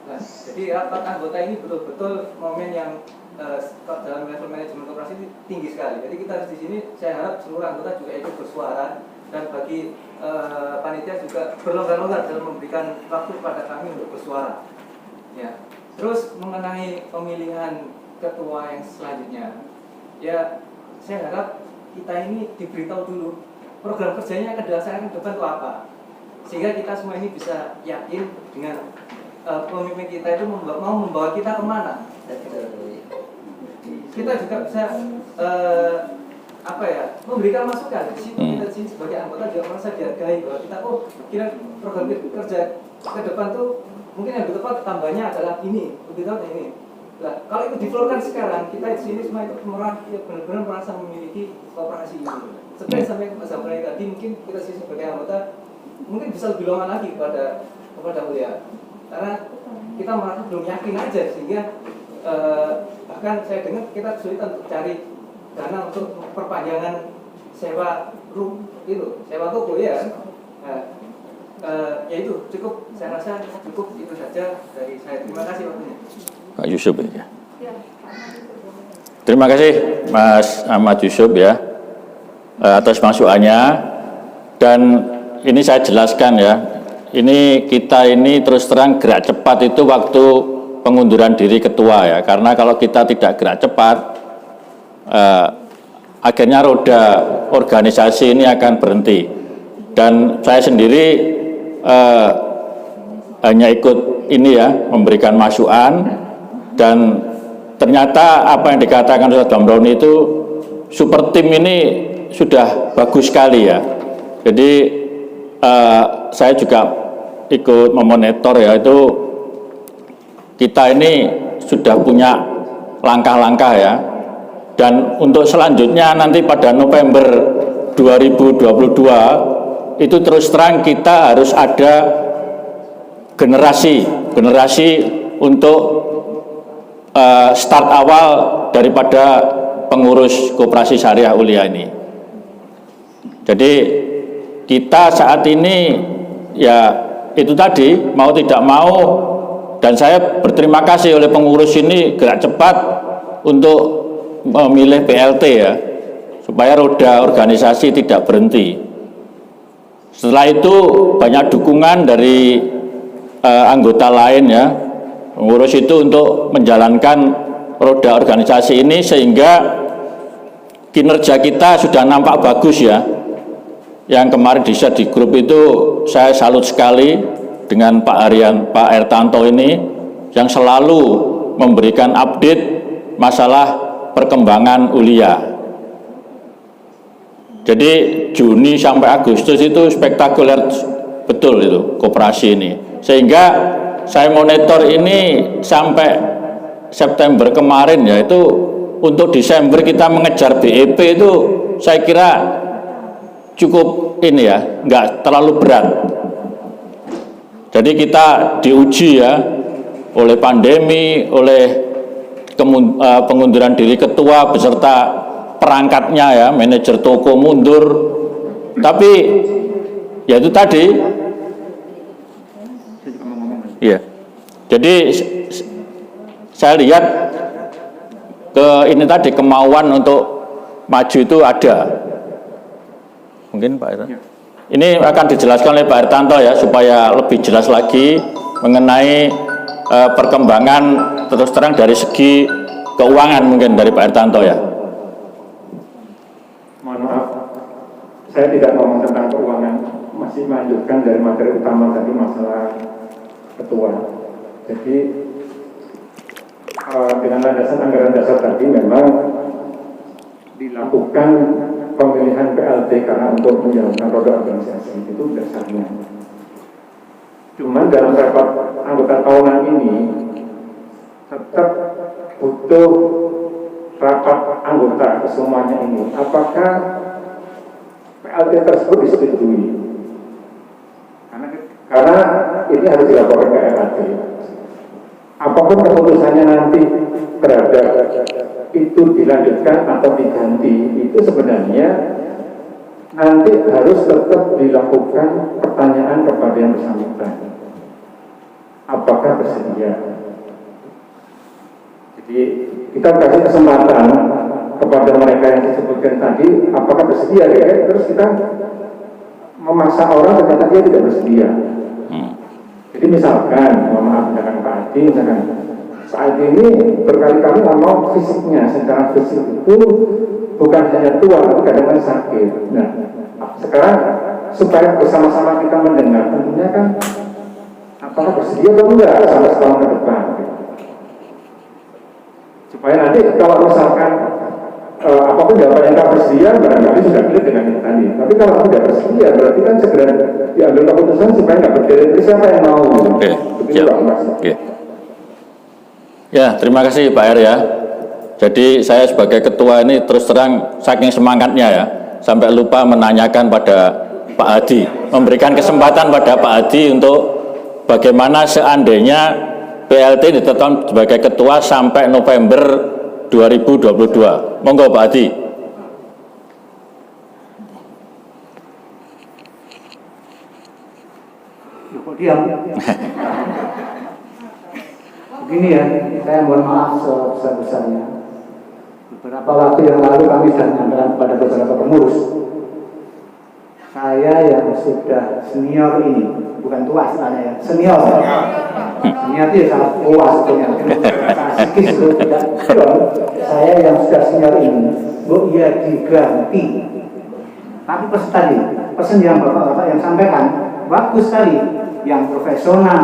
Nah, jadi rapat anggota ini betul-betul momen yang dalam level manajemen koperasi ini tinggi sekali. Jadi kita harus di sini, saya harap seluruh anggota juga ikut bersuara, dan bagi panitia juga berlonggar-longgar dalam memberikan waktu kepada kami untuk bersuara. Ya. Terus mengenai pemilihan ketua yang selanjutnya. Ya, saya harap kita ini diberitahu dulu program kerjanya akan dilaksanakan ke depan itu apa, sehingga kita semua ini bisa yakin dengan pemimpin kita itu mau membawa kita kemana. Kita juga bisa memberikan masukan. Di situ kita di sini sebagai anggota juga merasa dihargai bahwa kita kira program kerja ke depan tuh mungkin yang tepat tambahnya adalah ini, lebih tahu ini. Nah, kalau itu diflorkan sekarang, kita di sini semua itu benar-benar merasa memiliki kooperasi ini. Seperti sampai Pak Zamrani tadi, mungkin kita sih sebagai anggota mungkin bisa lebih lama lagi kepada Ulia, karena kita merasa belum yakin aja, sehingga bahkan saya dengar kita kesulitan untuk cari dana untuk perpanjangan sewa toko ya. Ya itu cukup, saya rasa cukup itu saja dari saya. Terima kasih waktunya. Pak Yusuf ya. Terima kasih Mas Ahmad Yusuf ya atas masukannya, dan ini saya jelaskan ya. Ini kita ini terus terang gerak cepat itu waktu pengunduran diri ketua ya, karena kalau kita tidak gerak cepat akhirnya roda organisasi ini akan berhenti. Dan saya sendiri hanya ikut ini ya, memberikan masukan, dan ternyata apa yang dikatakan Ustaz Damroni itu super tim ini sudah bagus sekali ya. Jadi saya juga ikut memonitor ya, itu kita ini sudah punya langkah-langkah ya, dan untuk selanjutnya nanti pada November 2022 itu terus terang kita harus ada generasi untuk start awal daripada pengurus Koperasi Syariah Ulia ini. Jadi kita saat ini ya itu tadi, mau tidak mau, dan saya berterima kasih oleh pengurus ini gerak cepat untuk memilih PLT ya, supaya roda organisasi tidak berhenti. Setelah itu banyak dukungan dari anggota lain ya, pengurus itu untuk menjalankan roda organisasi ini, sehingga kinerja kita sudah nampak bagus ya. Yang kemarin di-share di grup itu saya salut sekali dengan Pak Ertanto ini yang selalu memberikan update masalah perkembangan Ulia. Jadi Juni sampai Agustus itu spektakuler betul itu koperasi ini. Sehingga saya monitor ini sampai September kemarin ya, itu untuk Desember kita mengejar BEP itu saya kira cukup ini ya, nggak terlalu berat. Jadi kita diuji ya oleh pandemi, oleh pengunduran diri ketua beserta perangkatnya ya, manajer toko mundur. Tapi ya itu tadi. Iya. Jadi saya lihat ini tadi kemauan untuk maju itu ada. Mungkin Pak Ertanto. Ini akan dijelaskan oleh Pak Ertanto ya, supaya lebih jelas lagi mengenai perkembangan terus terang dari segi keuangan, mungkin dari Pak Ertanto ya. Mohon maaf, saya tidak ngomong tentang keuangan, masih melanjutkan dari materi utama tadi, masalah ketua. Jadi dengan landasan anggaran dasar tadi memang dilakukan pemilihan PLT karena untuk menjalankan roda organisasi itu dasarnya. Cuman dalam rapat anggota tahunan ini tetap butuh rapat anggota semuanya ini. Apakah PLT tersebut disetujui? Karena ini harus dilaporkan ke RAT. Apapun keputusannya nanti terhadap itu dilanjutkan atau diganti, itu sebenarnya nanti harus tetap dilakukan pertanyaan kepada yang bersangkutan. Apakah bersedia? Jadi kita kasih kesempatan kepada mereka yang disebutkan tadi, apakah bersedia ya? Terus kita memaksa orang ternyata dia tidak bersedia. Jadi misalkan, mohon maaf, misalkan Pak Adi, misalkan saat ini berkali-kali ngomong fisiknya, secara fisik itu bukan hanya tua, tapi kadang-kadang sakit. Nah, sekarang supaya bersama-sama kita mendengar, tentunya kan apakah bersedia atau enggak sampai setahun ke depan. Supaya nanti kalau misalkan apapun jawaban yang tak bersedia, barangkali sudah clear dengan yang tadi. Tapi kalau tidak bersedia, berarti kan segera diambil keputusan supaya nggak berdiri. Siapa yang mau? Oke. Oke. Ya, terima kasih Pak R ya. Jadi saya sebagai ketua ini terus terang saking semangatnya ya, sampai lupa menanyakan pada Pak Hadi, memberikan kesempatan pada Pak Hadi untuk bagaimana seandainya PLT ditetapkan sebagai ketua sampai November 2022. Monggo Pak Hadi. Kok diam? Begini ya, saya mohon maaf sebesar-besarnya. Beberapa waktu yang lalu kami sudah menyampaikan kepada beberapa pengurus. Saya yang sudah senior ini, bukan tua istilahnya ya, senior. Senior itu ya sangat tua sebetulnya. Sikis itu tidak. Saya yang sudah senior ini, Bu, ya diganti. Tapi pesan yang Bapak yang sampaikan, bagus sekali. Yang profesional,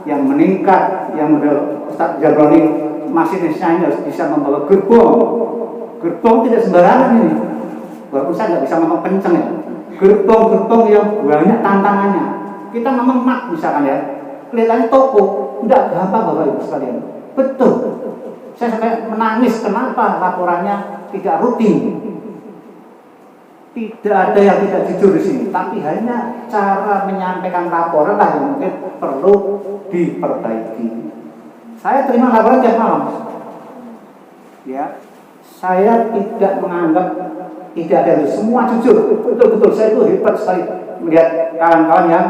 yang meningkat, yang Ustaz Jabroni masinisnya harus bisa membawa gerbong. Gerbong tidak sembarangan ini. Walaupun saya nggak bisa ngomong kenceng ya. Gerbong-gerbong yang banyak tantangannya. Kita ngomong mak misalkan ya, kelihatannya toko, tidak gampang Bapak Ibu sekalian. Betul. Saya sampai menangis kenapa laporannya tidak rutin. Tidak ada yang tidak jujur di sini, tapi hanya cara menyampaikan laporan lah yang mungkin perlu diperbaiki. Saya terima laporan tiap malam. Ya, saya tidak menganggap tidak ada itu, semua jujur, betul-betul saya itu hebat sekali melihat kawan-kawan yang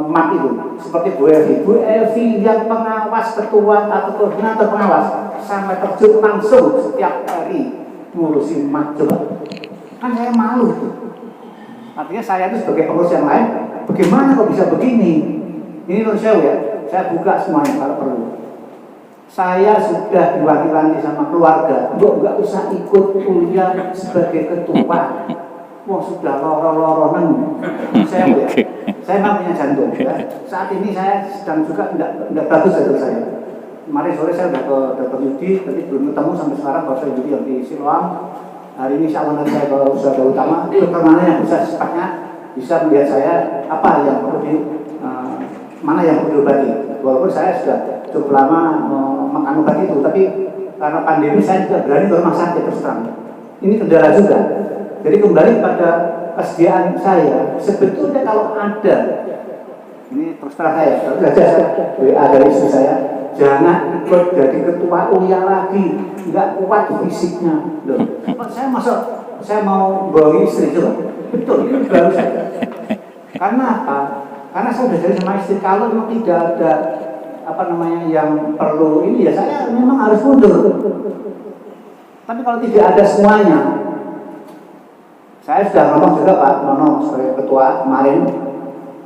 mat itu, seperti Bu Elvi yang pengawas ketua atau koordinator pengawas sampai terjun langsung setiap hari ngurusin mat coba. Kan saya malu itu. Artinya saya itu sebagai pengurus yang lain, bagaimana kok bisa begini? Ini menurut saya ya, saya buka semuanya kalau perlu. Saya sudah diwakili sama keluarga, nggak usah ikut kuliah sebagai ketua. Wah sudah loro-loronan. Saya ya, saya memang punya jantung. Ya. Saat ini saya sedang juga tidak bagus jantung saya. Kemarin sore saya sudah ke Dr. Yudi, tapi belum ketemu sampai sekarang Pak Yudi yang di Siloam. Hari ini insya Allah nanti saya ke usaha utama, dokter mana yang bisa secepatnya bisa melihat saya apa yang perlu mana yang perlu diobati. Walaupun saya sudah cukup lama makan obat itu, tapi karena pandemi saya tidak berani ke rumah sakit terus terang. Ini kendala juga. Jadi kembali pada kesediaan saya, sebetulnya kalau ada, ini terus terang saya WA dari istri saya, jangan ikut jadi ketua UIA lagi, nggak kuat fisiknya. Loh, saya mau bawa istri coba, betul ini baru saya. Karena apa? Karena saya sudah jadi sama istri, kalau memang tidak ada yang perlu ini ya saya memang harus mundur. Tapi kalau tidak ada semuanya, saya sudah ngomong juga Pak Nono sebagai ketua kemarin,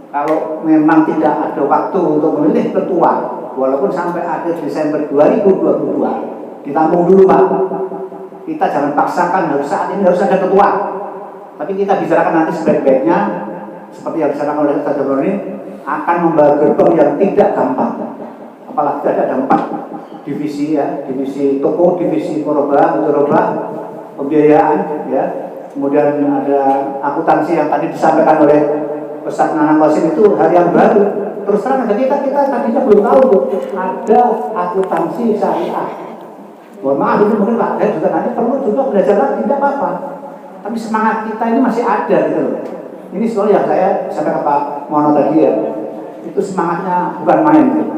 kalau memang tidak ada waktu untuk memilih ketua, walaupun sampai akhir Desember 2022, ditampung dulu Pak. Kita jangan paksakan harus saat ini harus ada ketua. Tapi kita bicarakan nanti sebaik-baiknya, seperti yang disampaikan oleh Ustaz Jabroni, akan membawa gerbong yang tidak gampang. Apalagi ada 4 divisi ya, divisi toko, divisi koroba, pembiayaan ya. Kemudian ada akuntansi yang tadi disampaikan oleh Ustaz Nana Qasim itu hal yang baru. Terus terang kita tadinya belum tahu tuh ada akuntansi syariah. Mohon maaf itu mungkin Pak, saya juga nanti perlu juga belajar lagi, tidak apa-apa. Tapi semangat kita ini masih ada gitu loh. Ini soal yang saya sampaikan Pak Mono tadi ya. Itu semangatnya bukan main gitu.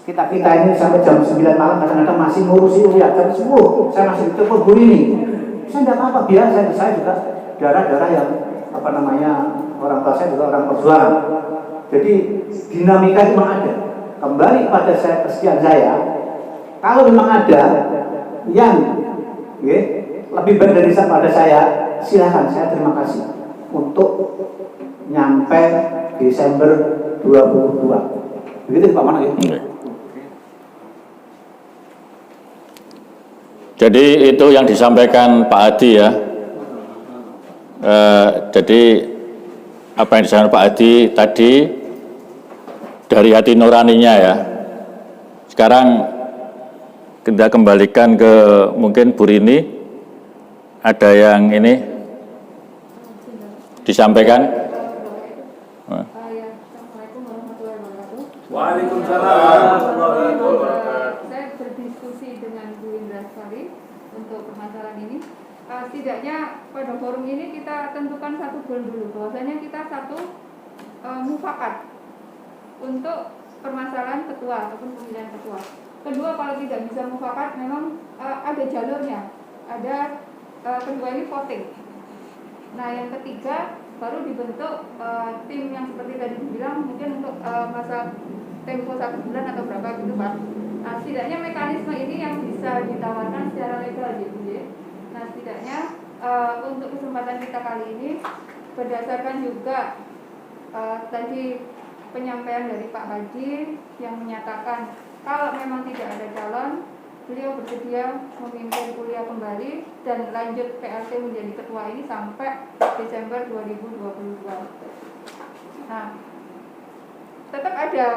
Kita ini sampai jam 9 malam kadang-kadang masih ngurusi uliah, jam 10 saya masih ditelepon Bu ini. Saya tidak apa-apa, biasa. Saya juga darah-darah yang orang tua saya juga orang perjuangan. Jadi dinamika itu memang ada. Kembali pada kesediaan saya, kalau memang ada yang lebih baik dari pada saya, silakan, saya terima kasih untuk nyampe Desember 2022. Begitu Pak Mana ya? Jadi itu yang disampaikan Pak Hadi ya. Jadi apa yang disampaikan Pak Hadi tadi dari hati nuraninya ya. Sekarang kita kembalikan ke mungkin Bu Rini. Ada yang ini disampaikan. Waalaikumsalam. Saya berdiskusi dengan Bu Indra sekali untuk permasalahan ini. Setidaknya pada forum ini kita tentukan satu goal dulu, bahwasanya kita satu mufakat untuk permasalahan ketua ataupun pemilihan ketua. Kedua, kalau tidak bisa mufakat, memang ada jalurnya, ada kedua ini voting. Nah, yang ketiga baru dibentuk tim yang seperti tadi dibilang, mungkin untuk masa tempo 1 bulan atau berapa gitu Pak. Nah, setidaknya mekanisme ini yang bisa ditawarkan secara legal gitu ya. Nah, setidaknya untuk kesempatan kita kali ini berdasarkan juga tadi penyampaian dari Pak Haji yang menyatakan kalau memang tidak ada calon, beliau bersedia memimpin kuliah kembali dan lanjut PLT menjadi ketua ini sampai Desember 2022. Nah, tetap ada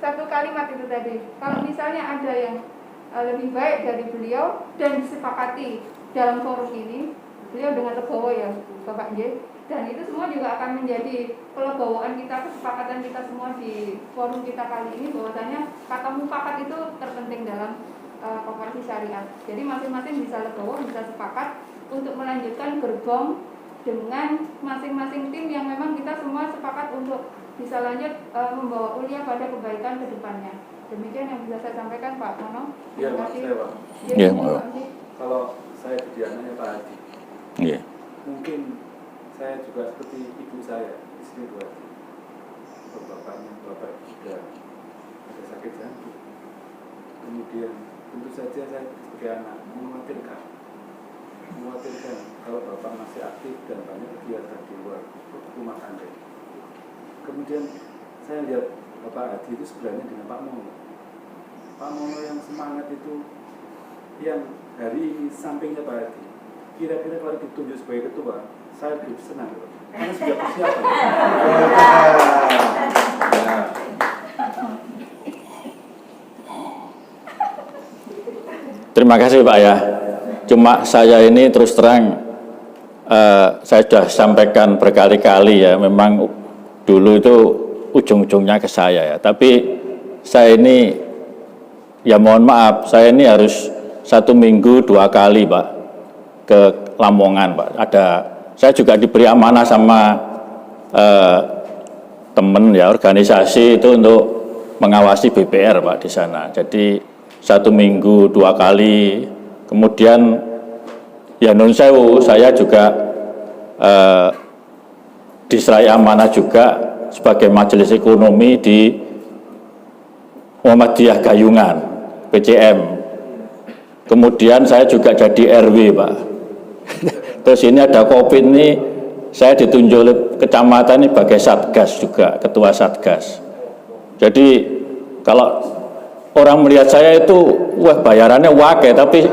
satu kalimat itu tadi. Kalau misalnya ada yang lebih baik dari beliau dan disepakati dalam forum ini, beliau dengan legowo ya Bapak J. Dan itu semua juga akan menjadi kelegowoan kita, kesepakatan kita semua di forum kita kali ini, bahwasanya kata mufakat itu terpenting dalam koperasi syariat. Jadi masing-masing bisa legowo, bisa sepakat untuk melanjutkan gerbong dengan masing-masing tim yang memang kita semua sepakat untuk bisa lanjut membawa kuliah pada kebaikan ke depannya. Demikian yang bisa saya sampaikan Pak Mono. Iya, Terima kasih. Pak. Iya, Pak. Kalau saya jadi anaknya Pak Hadi, mungkin saya juga seperti ibu saya, istri Bu Hadi. Bapak juga ada sakit jantung. Kemudian tentu saja saya sebagai anak mengkhawatirkan kalau bapak masih aktif dan banyak kegiatan di luar rumah tangga. Kemudian saya lihat Bapak Hadi itu sebenarnya dengan Pak Mono. Pak Mono yang semangat itu, yang hari ini sampingnya Pak Hadi. Kira-kira kalau ditunjuk sebagai ketua, saya lebih senang, karena sudah persiapan. Terima kasih Pak ya. Cuma saya ini terus terang, saya sudah sampaikan berkali-kali ya, memang dulu itu ujung-ujungnya ke saya ya. Tapi saya ini, ya mohon maaf, saya ini harus 1 minggu 2 kali Pak ke Lamongan Pak. Saya juga diberi amanah sama teman ya, organisasi itu untuk mengawasi BPR Pak di sana. Jadi 1 minggu 2 kali. Kemudian ya nun sewu, saya juga diserai amanah juga sebagai majelis ekonomi di Muhammadiyah Gayungan PCM. Kemudian saya juga jadi RW Pak. Terus ini ada COVID ini, saya ditunjuk oleh kecamatan ini sebagai satgas juga, ketua satgas. Jadi kalau orang melihat saya itu, wah bayarannya wake, tapi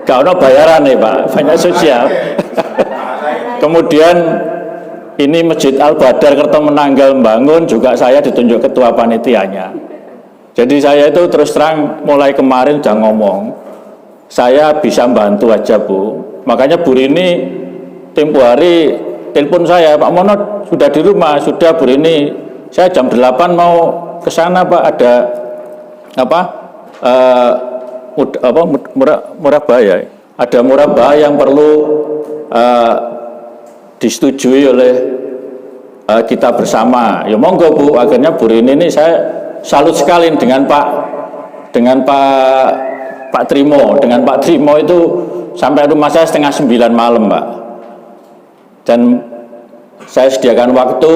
gak ada bayaran nih Pak, banyak sosial. Kemudian ini Masjid Al-Badar Kertomenanggal bangun juga saya ditunjuk ketua panitianya. Jadi saya itu terus terang mulai kemarin udah ngomong, saya bisa bantu aja Bu. Makanya Bu Rini tempo hari telepon saya, Pak Mono sudah di rumah, sudah Bu Rini, saya jam 8 mau ke sana Pak, ada murabaya. Ada murabaya yang perlu disetujui oleh kita bersama. Ya monggo Bu, akhirnya Bu Rini ini saya salut sekali dengan Pak Trimo. Dengan Pak Trimo itu sampai rumah saya 8:30 malam Pak. Dan saya sediakan waktu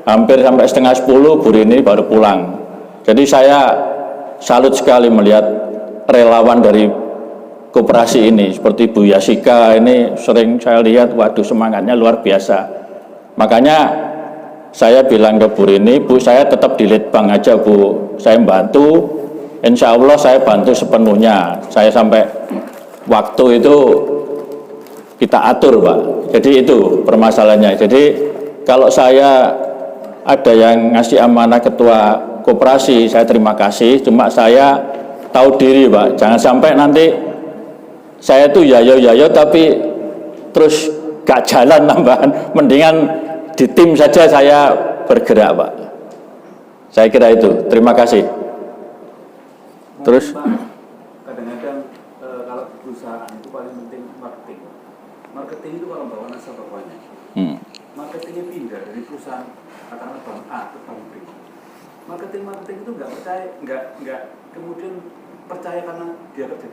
hampir sampai 9:30 Bu Rini baru pulang. Jadi saya salut sekali melihat relawan dari koperasi ini, seperti Bu Yasika ini sering saya lihat, waduh semangatnya luar biasa. Makanya saya bilang ke Bu Rini, Bu saya tetap di Litbang aja Bu, saya bantu, insya Allah saya bantu sepenuhnya. Saya sampai waktu itu kita atur, Pak. Jadi itu permasalahannya. Jadi kalau saya ada yang ngasih amanah ketua koperasi, saya terima kasih. Cuma saya tahu diri, Pak. Jangan sampai nanti saya tuh yayo tapi terus gak jalan tambahan. Mendingan di tim saja saya bergerak, Pak. Saya kira itu. Terima kasih. Terus kadang-kadang kalau di perusahaan itu paling penting marketing. Marketing itu kalau bawa nasabahnya. Marketingnya pindah dari perusahaan katakanlah bank A ke bank B. Marketing itu nggak percaya, nggak kemudian percaya karena dia kerja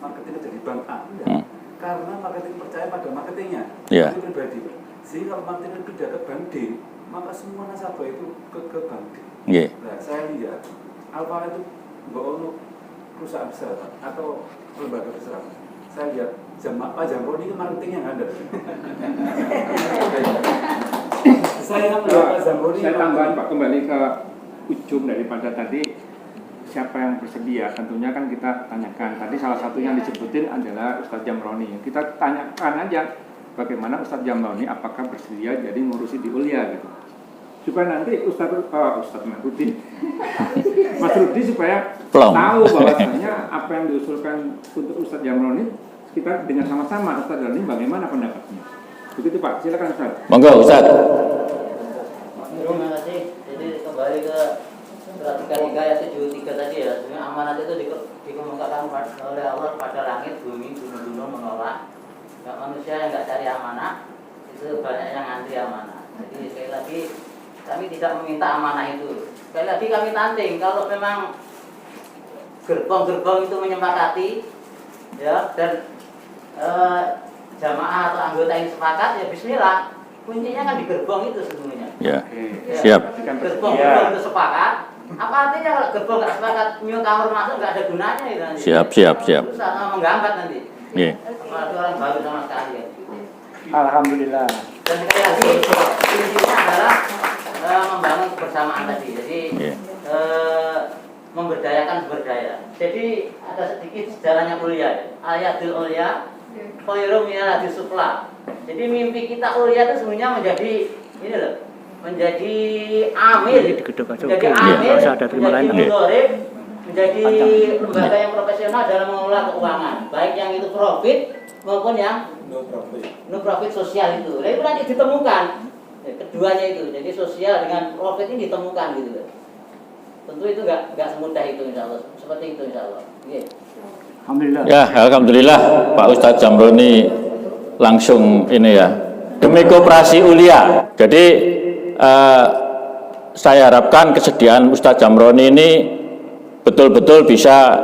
marketingnya dari bank A, enggak. Karena marketing percaya pada marketingnya, itu pribadi. Sehingga kalau marketing pindah ke bank D, maka semua nasabah itu ke bank D. Nah, saya lihat Alfa itu bawa perusahaan besar atau lembaga besar. Saya lihat Pak Jamroni itu marketingnya nggak ada. Saya tambahan Pak, kembali ke ujung daripada tadi, siapa yang bersedia, tentunya kan kita tanyakan. Tadi salah satu yang disebutin adalah Ustadz Jamroni. Kita tanyakan aja bagaimana Ustadz Jamroni apakah bersedia jadi ngurusi di Ulia gitu. Supaya nanti Ustadz Rudi Mas Rudi supaya tahu bahwasanya apa yang diusulkan untuk Ustadz Jamroni kita dengar sama-sama. Ustadz Jamroni bagaimana pendapatnya. Begitu Pak, silakan Ustadz. Monggo Ustadz. Terima kasih. Jadi kembali ke surat 3 ayat 73 tadi ya. Sebenarnya amanat itu dikemukakan oleh Allah pada langit, bumi, gunung-gunung menolak. Gak manusia yang nggak cari amanah, itu banyak yang ngantri amanah. Jadi sekali lagi kami tidak meminta amanah itu. Sekali lagi kami tanding kalau memang gerbong-gerbong itu menyepakati, ya, dan jamaah atau anggota ini sepakat, ya bismillah. Kuncinya kan di gerbong itu sebenarnya. Ya, siap. Gerbong-gerbong itu sepakat. Apa artinya kalau gerbong nggak sepakat, newcomer masuk nggak ada gunanya itu nanti. Siap. Susah menggambat nanti. Apalagi orang baru sama sekali ya. Alhamdulillah. Dan sekali lagi intinya adalah membangun kebersamaan tadi. Jadi memberdayakan berdaya. Jadi ada sedikit sejarahnya Ulia. Ayatul Ulia, khairum minal sufla. Jadi mimpi kita Ulia itu sebenarnya menjadi ini loh, menjadi amil, menjadi mudharib, menjadi lembaga yang profesional dalam mengelola keuangan, baik yang itu profit maupun yang no profit sosial itu. Nah, itu nanti ditemukan keduanya itu. Jadi sosial dengan profit ini ditemukan gitu loh. Tentu itu nggak semudah itu insyaallah. Seperti itu insyaallah. Okay. Alhamdulillah. Ya, alhamdulillah Pak Ustadz Jamroni langsung ini ya. Demi koperasi Ulia. Jadi saya harapkan kesediaan Ustadz Jamroni ini betul-betul bisa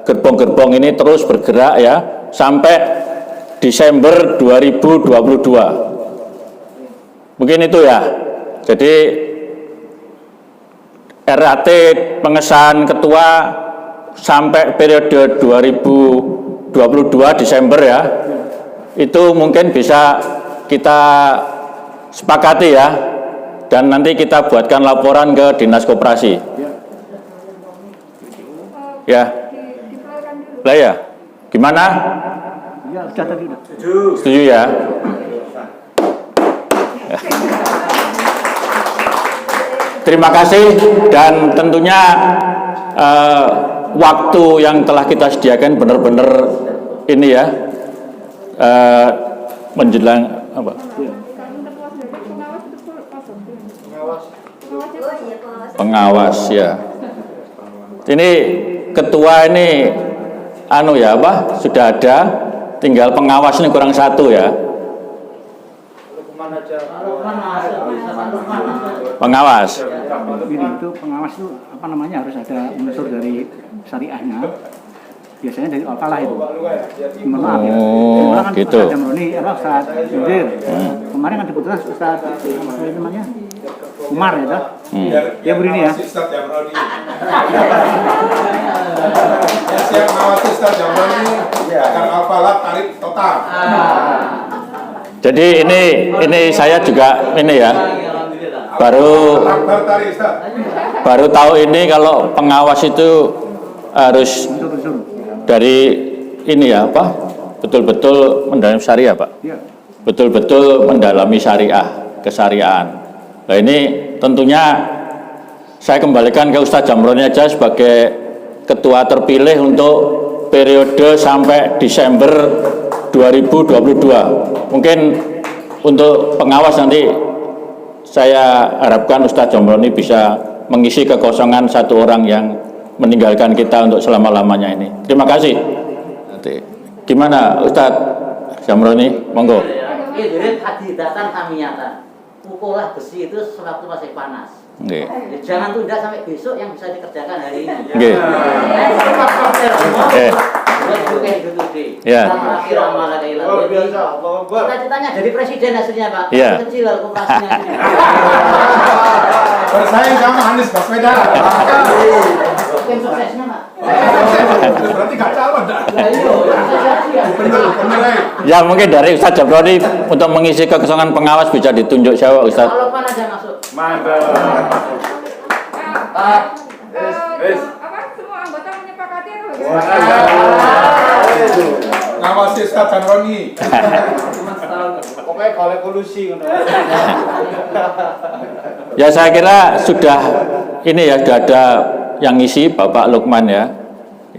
gerbong-gerbong ini terus bergerak ya sampai Desember 2022. Mungkin itu ya. Jadi RAT pengesahan ketua sampai periode 2022 Desember ya. Itu mungkin bisa kita sepakati ya. Dan nanti kita buatkan laporan ke Dinas Koperasi. Ya. Lah ya. Gimana? Ya, sudah tadi udah. Setuju ya? Terima kasih dan tentunya waktu yang telah kita sediakan benar-benar ini ya menjelang apa? Pengawas ya. Ini ketua ini anu ya apa? Sudah ada, tinggal pengawas ini kurang satu ya. Pengawas. Ini itu pengawas itu apa namanya harus ada unsur dari syariahnya. Biasanya dari Al-Falah itu. Maaf ya. Kan gitu. Ustadz Jamroni, Ustadz Judir. Kemarin kan diputuskan Ustadz apa namanya? Umar ya dah. Ya begini ya. Ustadz Jamroni. Siap mengawasi Ustadz Jamroni agar Al-Falah tarik total. Jadi ini saya juga ini ya. Baru tahu ini kalau pengawas itu harus dari ini ya apa? Betul-betul mendalami syariah, Pak. Betul-betul mendalami syariah, kesyariahan. Nah ini tentunya saya kembalikan ke Ustadz Jamroni aja sebagai ketua terpilih untuk periode sampai Desember 2022. Mungkin untuk pengawas nanti saya harapkan Ustadz Jamroni bisa mengisi kekosongan satu orang yang meninggalkan kita untuk selama-lamanya ini. Terima kasih. Nanti gimana Ustadz Jamroni? Monggo. Idrit hadidatan hamiyatan. Pukullah besi itu sewaktu masih panas. Nggih. Jangan tunda sampai besok yang bisa dikerjakan hari ini. Nggih. Ya. Cita-citanya jadi presiden hasilnya, Pak. Ya. Kecil koperasinya. Bersaing sama Anies Baswedan. Tim suksesnya, Pak. Berarti gak calon dah. Ya mungkin dari Ustadz Jamroni untuk mengisi kekosongan pengawas bisa ditunjuk siapa Ustadz? Kalau pan aja masuk. Mantap. Apa semua anggota menyepakati atau bagaimana? Ngawasi Ustadz Jamroni. Pokoknya kalau kolusi Ya saya kira sudah ini ya sudah ada yang ngisi Bapak Lukman ya.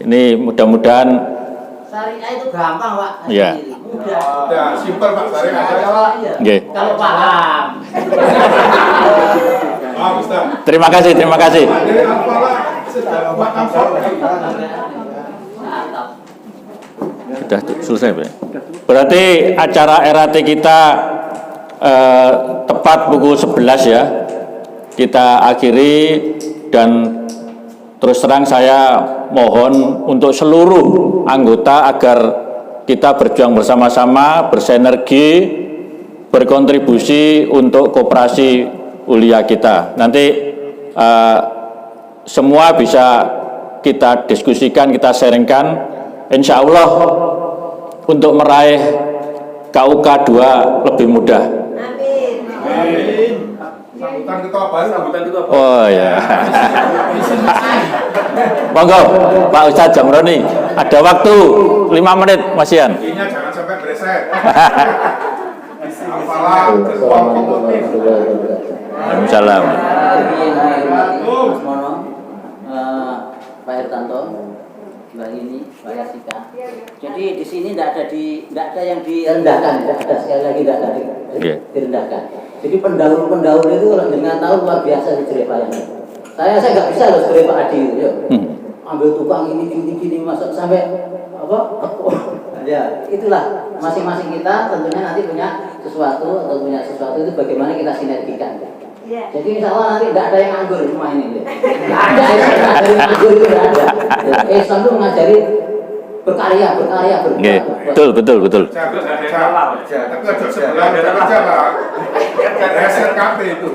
Ini mudah-mudahan Syariah itu gampang, Pak. Iya. Mudah. Ya, simpel Pak Syariah. Nggih. Kalau paham. Maaf Ustaz. Terima kasih, terima kasih. Dari apalah sejak makan sore. Sudah selesai, Pak. Berarti acara RAT kita tepat pukul 11 ya. Kita akhiri dan terus terang saya mohon untuk seluruh anggota agar kita berjuang bersama-sama, bersinergi, berkontribusi untuk koperasi Ulia kita. Nanti semua bisa kita diskusikan, kita sharingkan. Insya Allah untuk meraih KUK 2 lebih mudah. Sambutan ketua baru, sambutan ketua baru. Oh ya. Monggo Pak Ustadz Jamroni, ada waktu 5 menit Mas Ian. Intinya jangan sampai bereset. Apalah ketua komotif. Waalaikumsalam. Mas Mono, Pak Hertanto, Mbak Ini, Pak Yasika. Jadi di sini tidak ada yang direndahkan, tidak ada, sekali lagi tidak ada direndahkan. Jadi pendahulu itu dengan tahu luar biasa di Jerepayang. Saya nggak bisa loh sebagai Pak Adi itu, ambil tukang ini masuk sampai apa? Ya itulah masing-masing kita tentunya nanti punya sesuatu itu bagaimana kita sinergikan. Jadi insya Allah nanti tidak ada yang nganggur semua ini. Tidak ada yang nganggur itu tidak ada. Islam itu mengajari berkarya. Betul. Tapi ada sebelah ada kerja Pak. Reset kafe itu.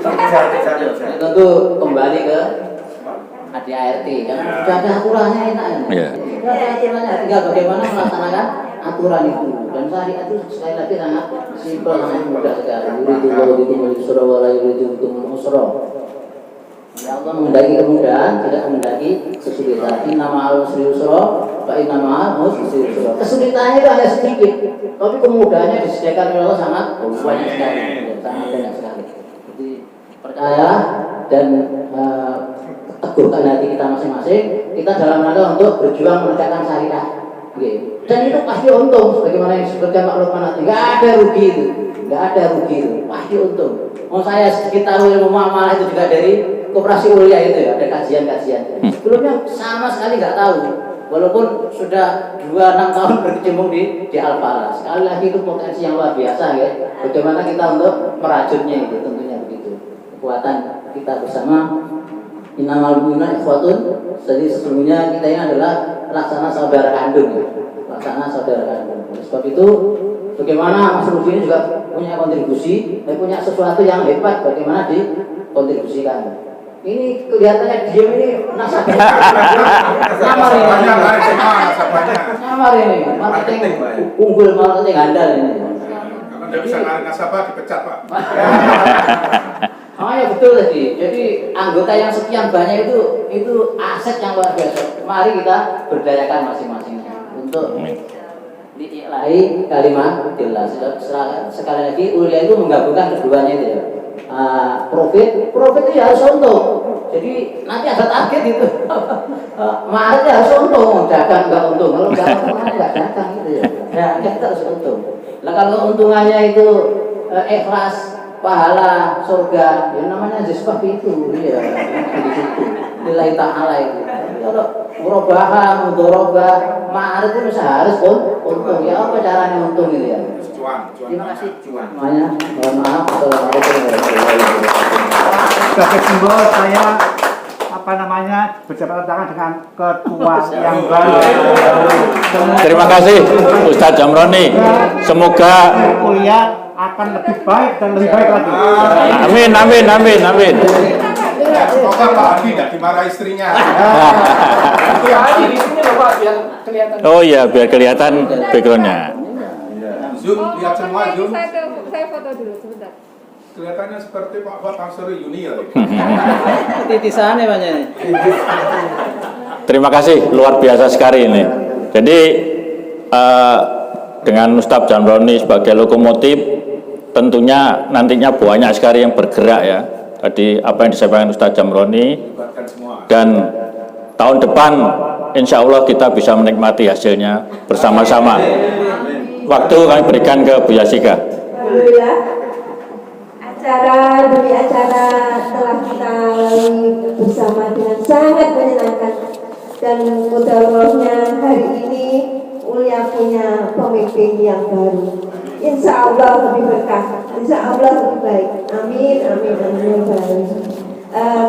Tentu kembali ke ADART kan sudah ada aturannya enak. Sudah ada aturannya, tinggal bagaimana melaksanakan aturan itu. Dan syariat itu sekali lagi sangat simpel, sangat mudah sekali. Yuridullahu bikumul yusra wa la yuridu bikumul usra. Ya Allah menghendaki kemudahan, tidak menghendaki kesulitan. Inna ma'al usri yusra wa inna ma'al usri yusra. Kesulitannya itu hanya sedikit, tapi kemudahannya disediakan oleh Allah sangat banyak sekali. Jadi percaya dan teguhkan hati kita masing-masing. Kita dalam rangka untuk berjuang menegakkan syariah. Dan itu pasti untung, sebagaimana yang disebutkan Pak Lukman nanti. Nggak ada rugi itu, pasti untung. Mau saya sedikit tahu ilmu muamalah itu juga dari koperasi Ulia itu ya, ada kajian-kajian. Sebelumnya sama sekali nggak tahu, walaupun sudah 2-6 tahun berkecimpung di Al-Falah. Sekali lagi itu potensi yang luar biasa ya. Bagaimana kita untuk merajutnya itu, tentunya begitu. Kekuatan kita bersama. Innamal mu'minuna ikhwatun. Jadi sesungguhnya kita ini adalah laksana saudara kandung. Sebab itu bagaimana Mas Rudi ini juga punya kontribusi dan punya sesuatu yang hebat bagaimana dikontribusikan. Ini kelihatannya diam ini nasabah. Samar ini. Marketing unggul, marketing handal ini. Kalau tidak bisa narik nasabah dipecat Pak. Ya betul tadi. Jadi anggota yang sekian banyak itu aset yang luar biasa. Mari kita berdayakan masing-masing untuk li'ilahi kalimatillah. Sekali lagi ulia itu menggabungkan keduanya itu ya. Profit itu ya harus untung. Jadi nanti ada target itu. Ma'arif harus untung, dagang enggak untung. Kalau enggak untung enggak dagang gitu ya. Ya, kita harus untung. Lah kalau keuntungannya itu ikhlas, pahala, surga, ya namanya seperti itu. Iya, di situ. Nilai ta'ala itu. Kalau murabahah, mudharabah, ma'arif itu harus untung. Ya apa caranya untung itu ya? Terima kasih. Semuanya, mohon maaf. Assalamualaikum warahmatullahi wabarakatuh. Sebagai simbol saya berjabat tangan dengan ketua yang baru. Terima kasih Ustadz Jamroni. Semoga kuliah akan lebih baik dan lebih baik lagi. Amin, amin, amin, amin. Semoga Pak Hadi tidak dimarahi istrinya. Oh iya, biar kelihatan backgroundnya. Zoom, lihat semua Zoom. Saya foto dulu sebentar. Kelihatannya seperti Pak Fuad Mansuri Junior. Titisannya banyak. Terima kasih, luar biasa sekali ini. Jadi dengan Ustadz Jamroni sebagai lokomotif, tentunya nantinya banyak sekali yang bergerak ya. Tadi apa yang disampaikan Ustadz Jamroni, dan tahun depan insya Allah kita bisa menikmati hasilnya bersama-sama. Waktu kami berikan ke Bu Yasika. Alhamdulillah, acara demi acara telah kita lalui bersama dengan sangat menyenangkan, dan mudah-mudahan hari ini Ulia punya pemimpin yang baru. Insya Allah lebih berkah, insya Allah lebih baik. Amin, amin, amin.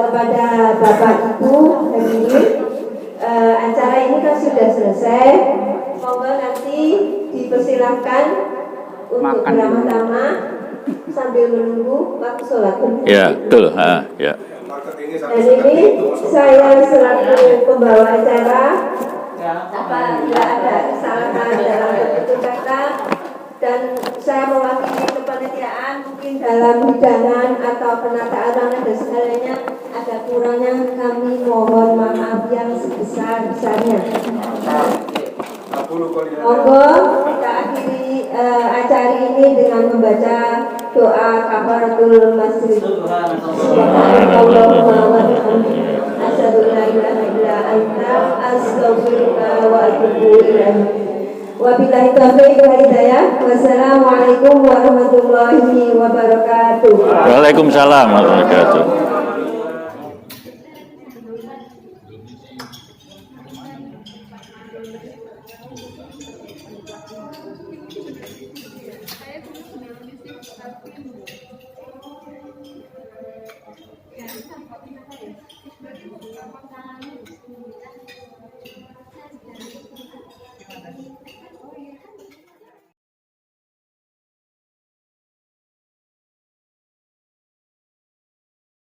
Kepada Bapak Ibu hadirin, acara ini kan sudah selesai. Semoga nanti dipersilahkan untuk beramah-tamah sambil menunggu waktu sholat. Ya, betul. Ya. Dan ini saya selaku pembawa acara, tidak ada kesalahan dalam bertutur kata, dan saya mewakili kepanitiaan, mungkin dalam hidangan atau penataan ruangan dan segalanya ada kurangnya, kami mohon maaf yang sebesar-besarnya. Monggo kita akhiri acara ini dengan membaca doa kafaratul masjid. Subhanallahumma wa bihamdihi asyhadu an la ilaha illa anta astaghfiruka wa atubu ilaik. Wabillahi taufiq wal hidayah. Wassalamualaikum warahmatullahi wabarakatuh. Waalaikumsalam warahmatullahi wabarakatuh. Saya dulu sebelum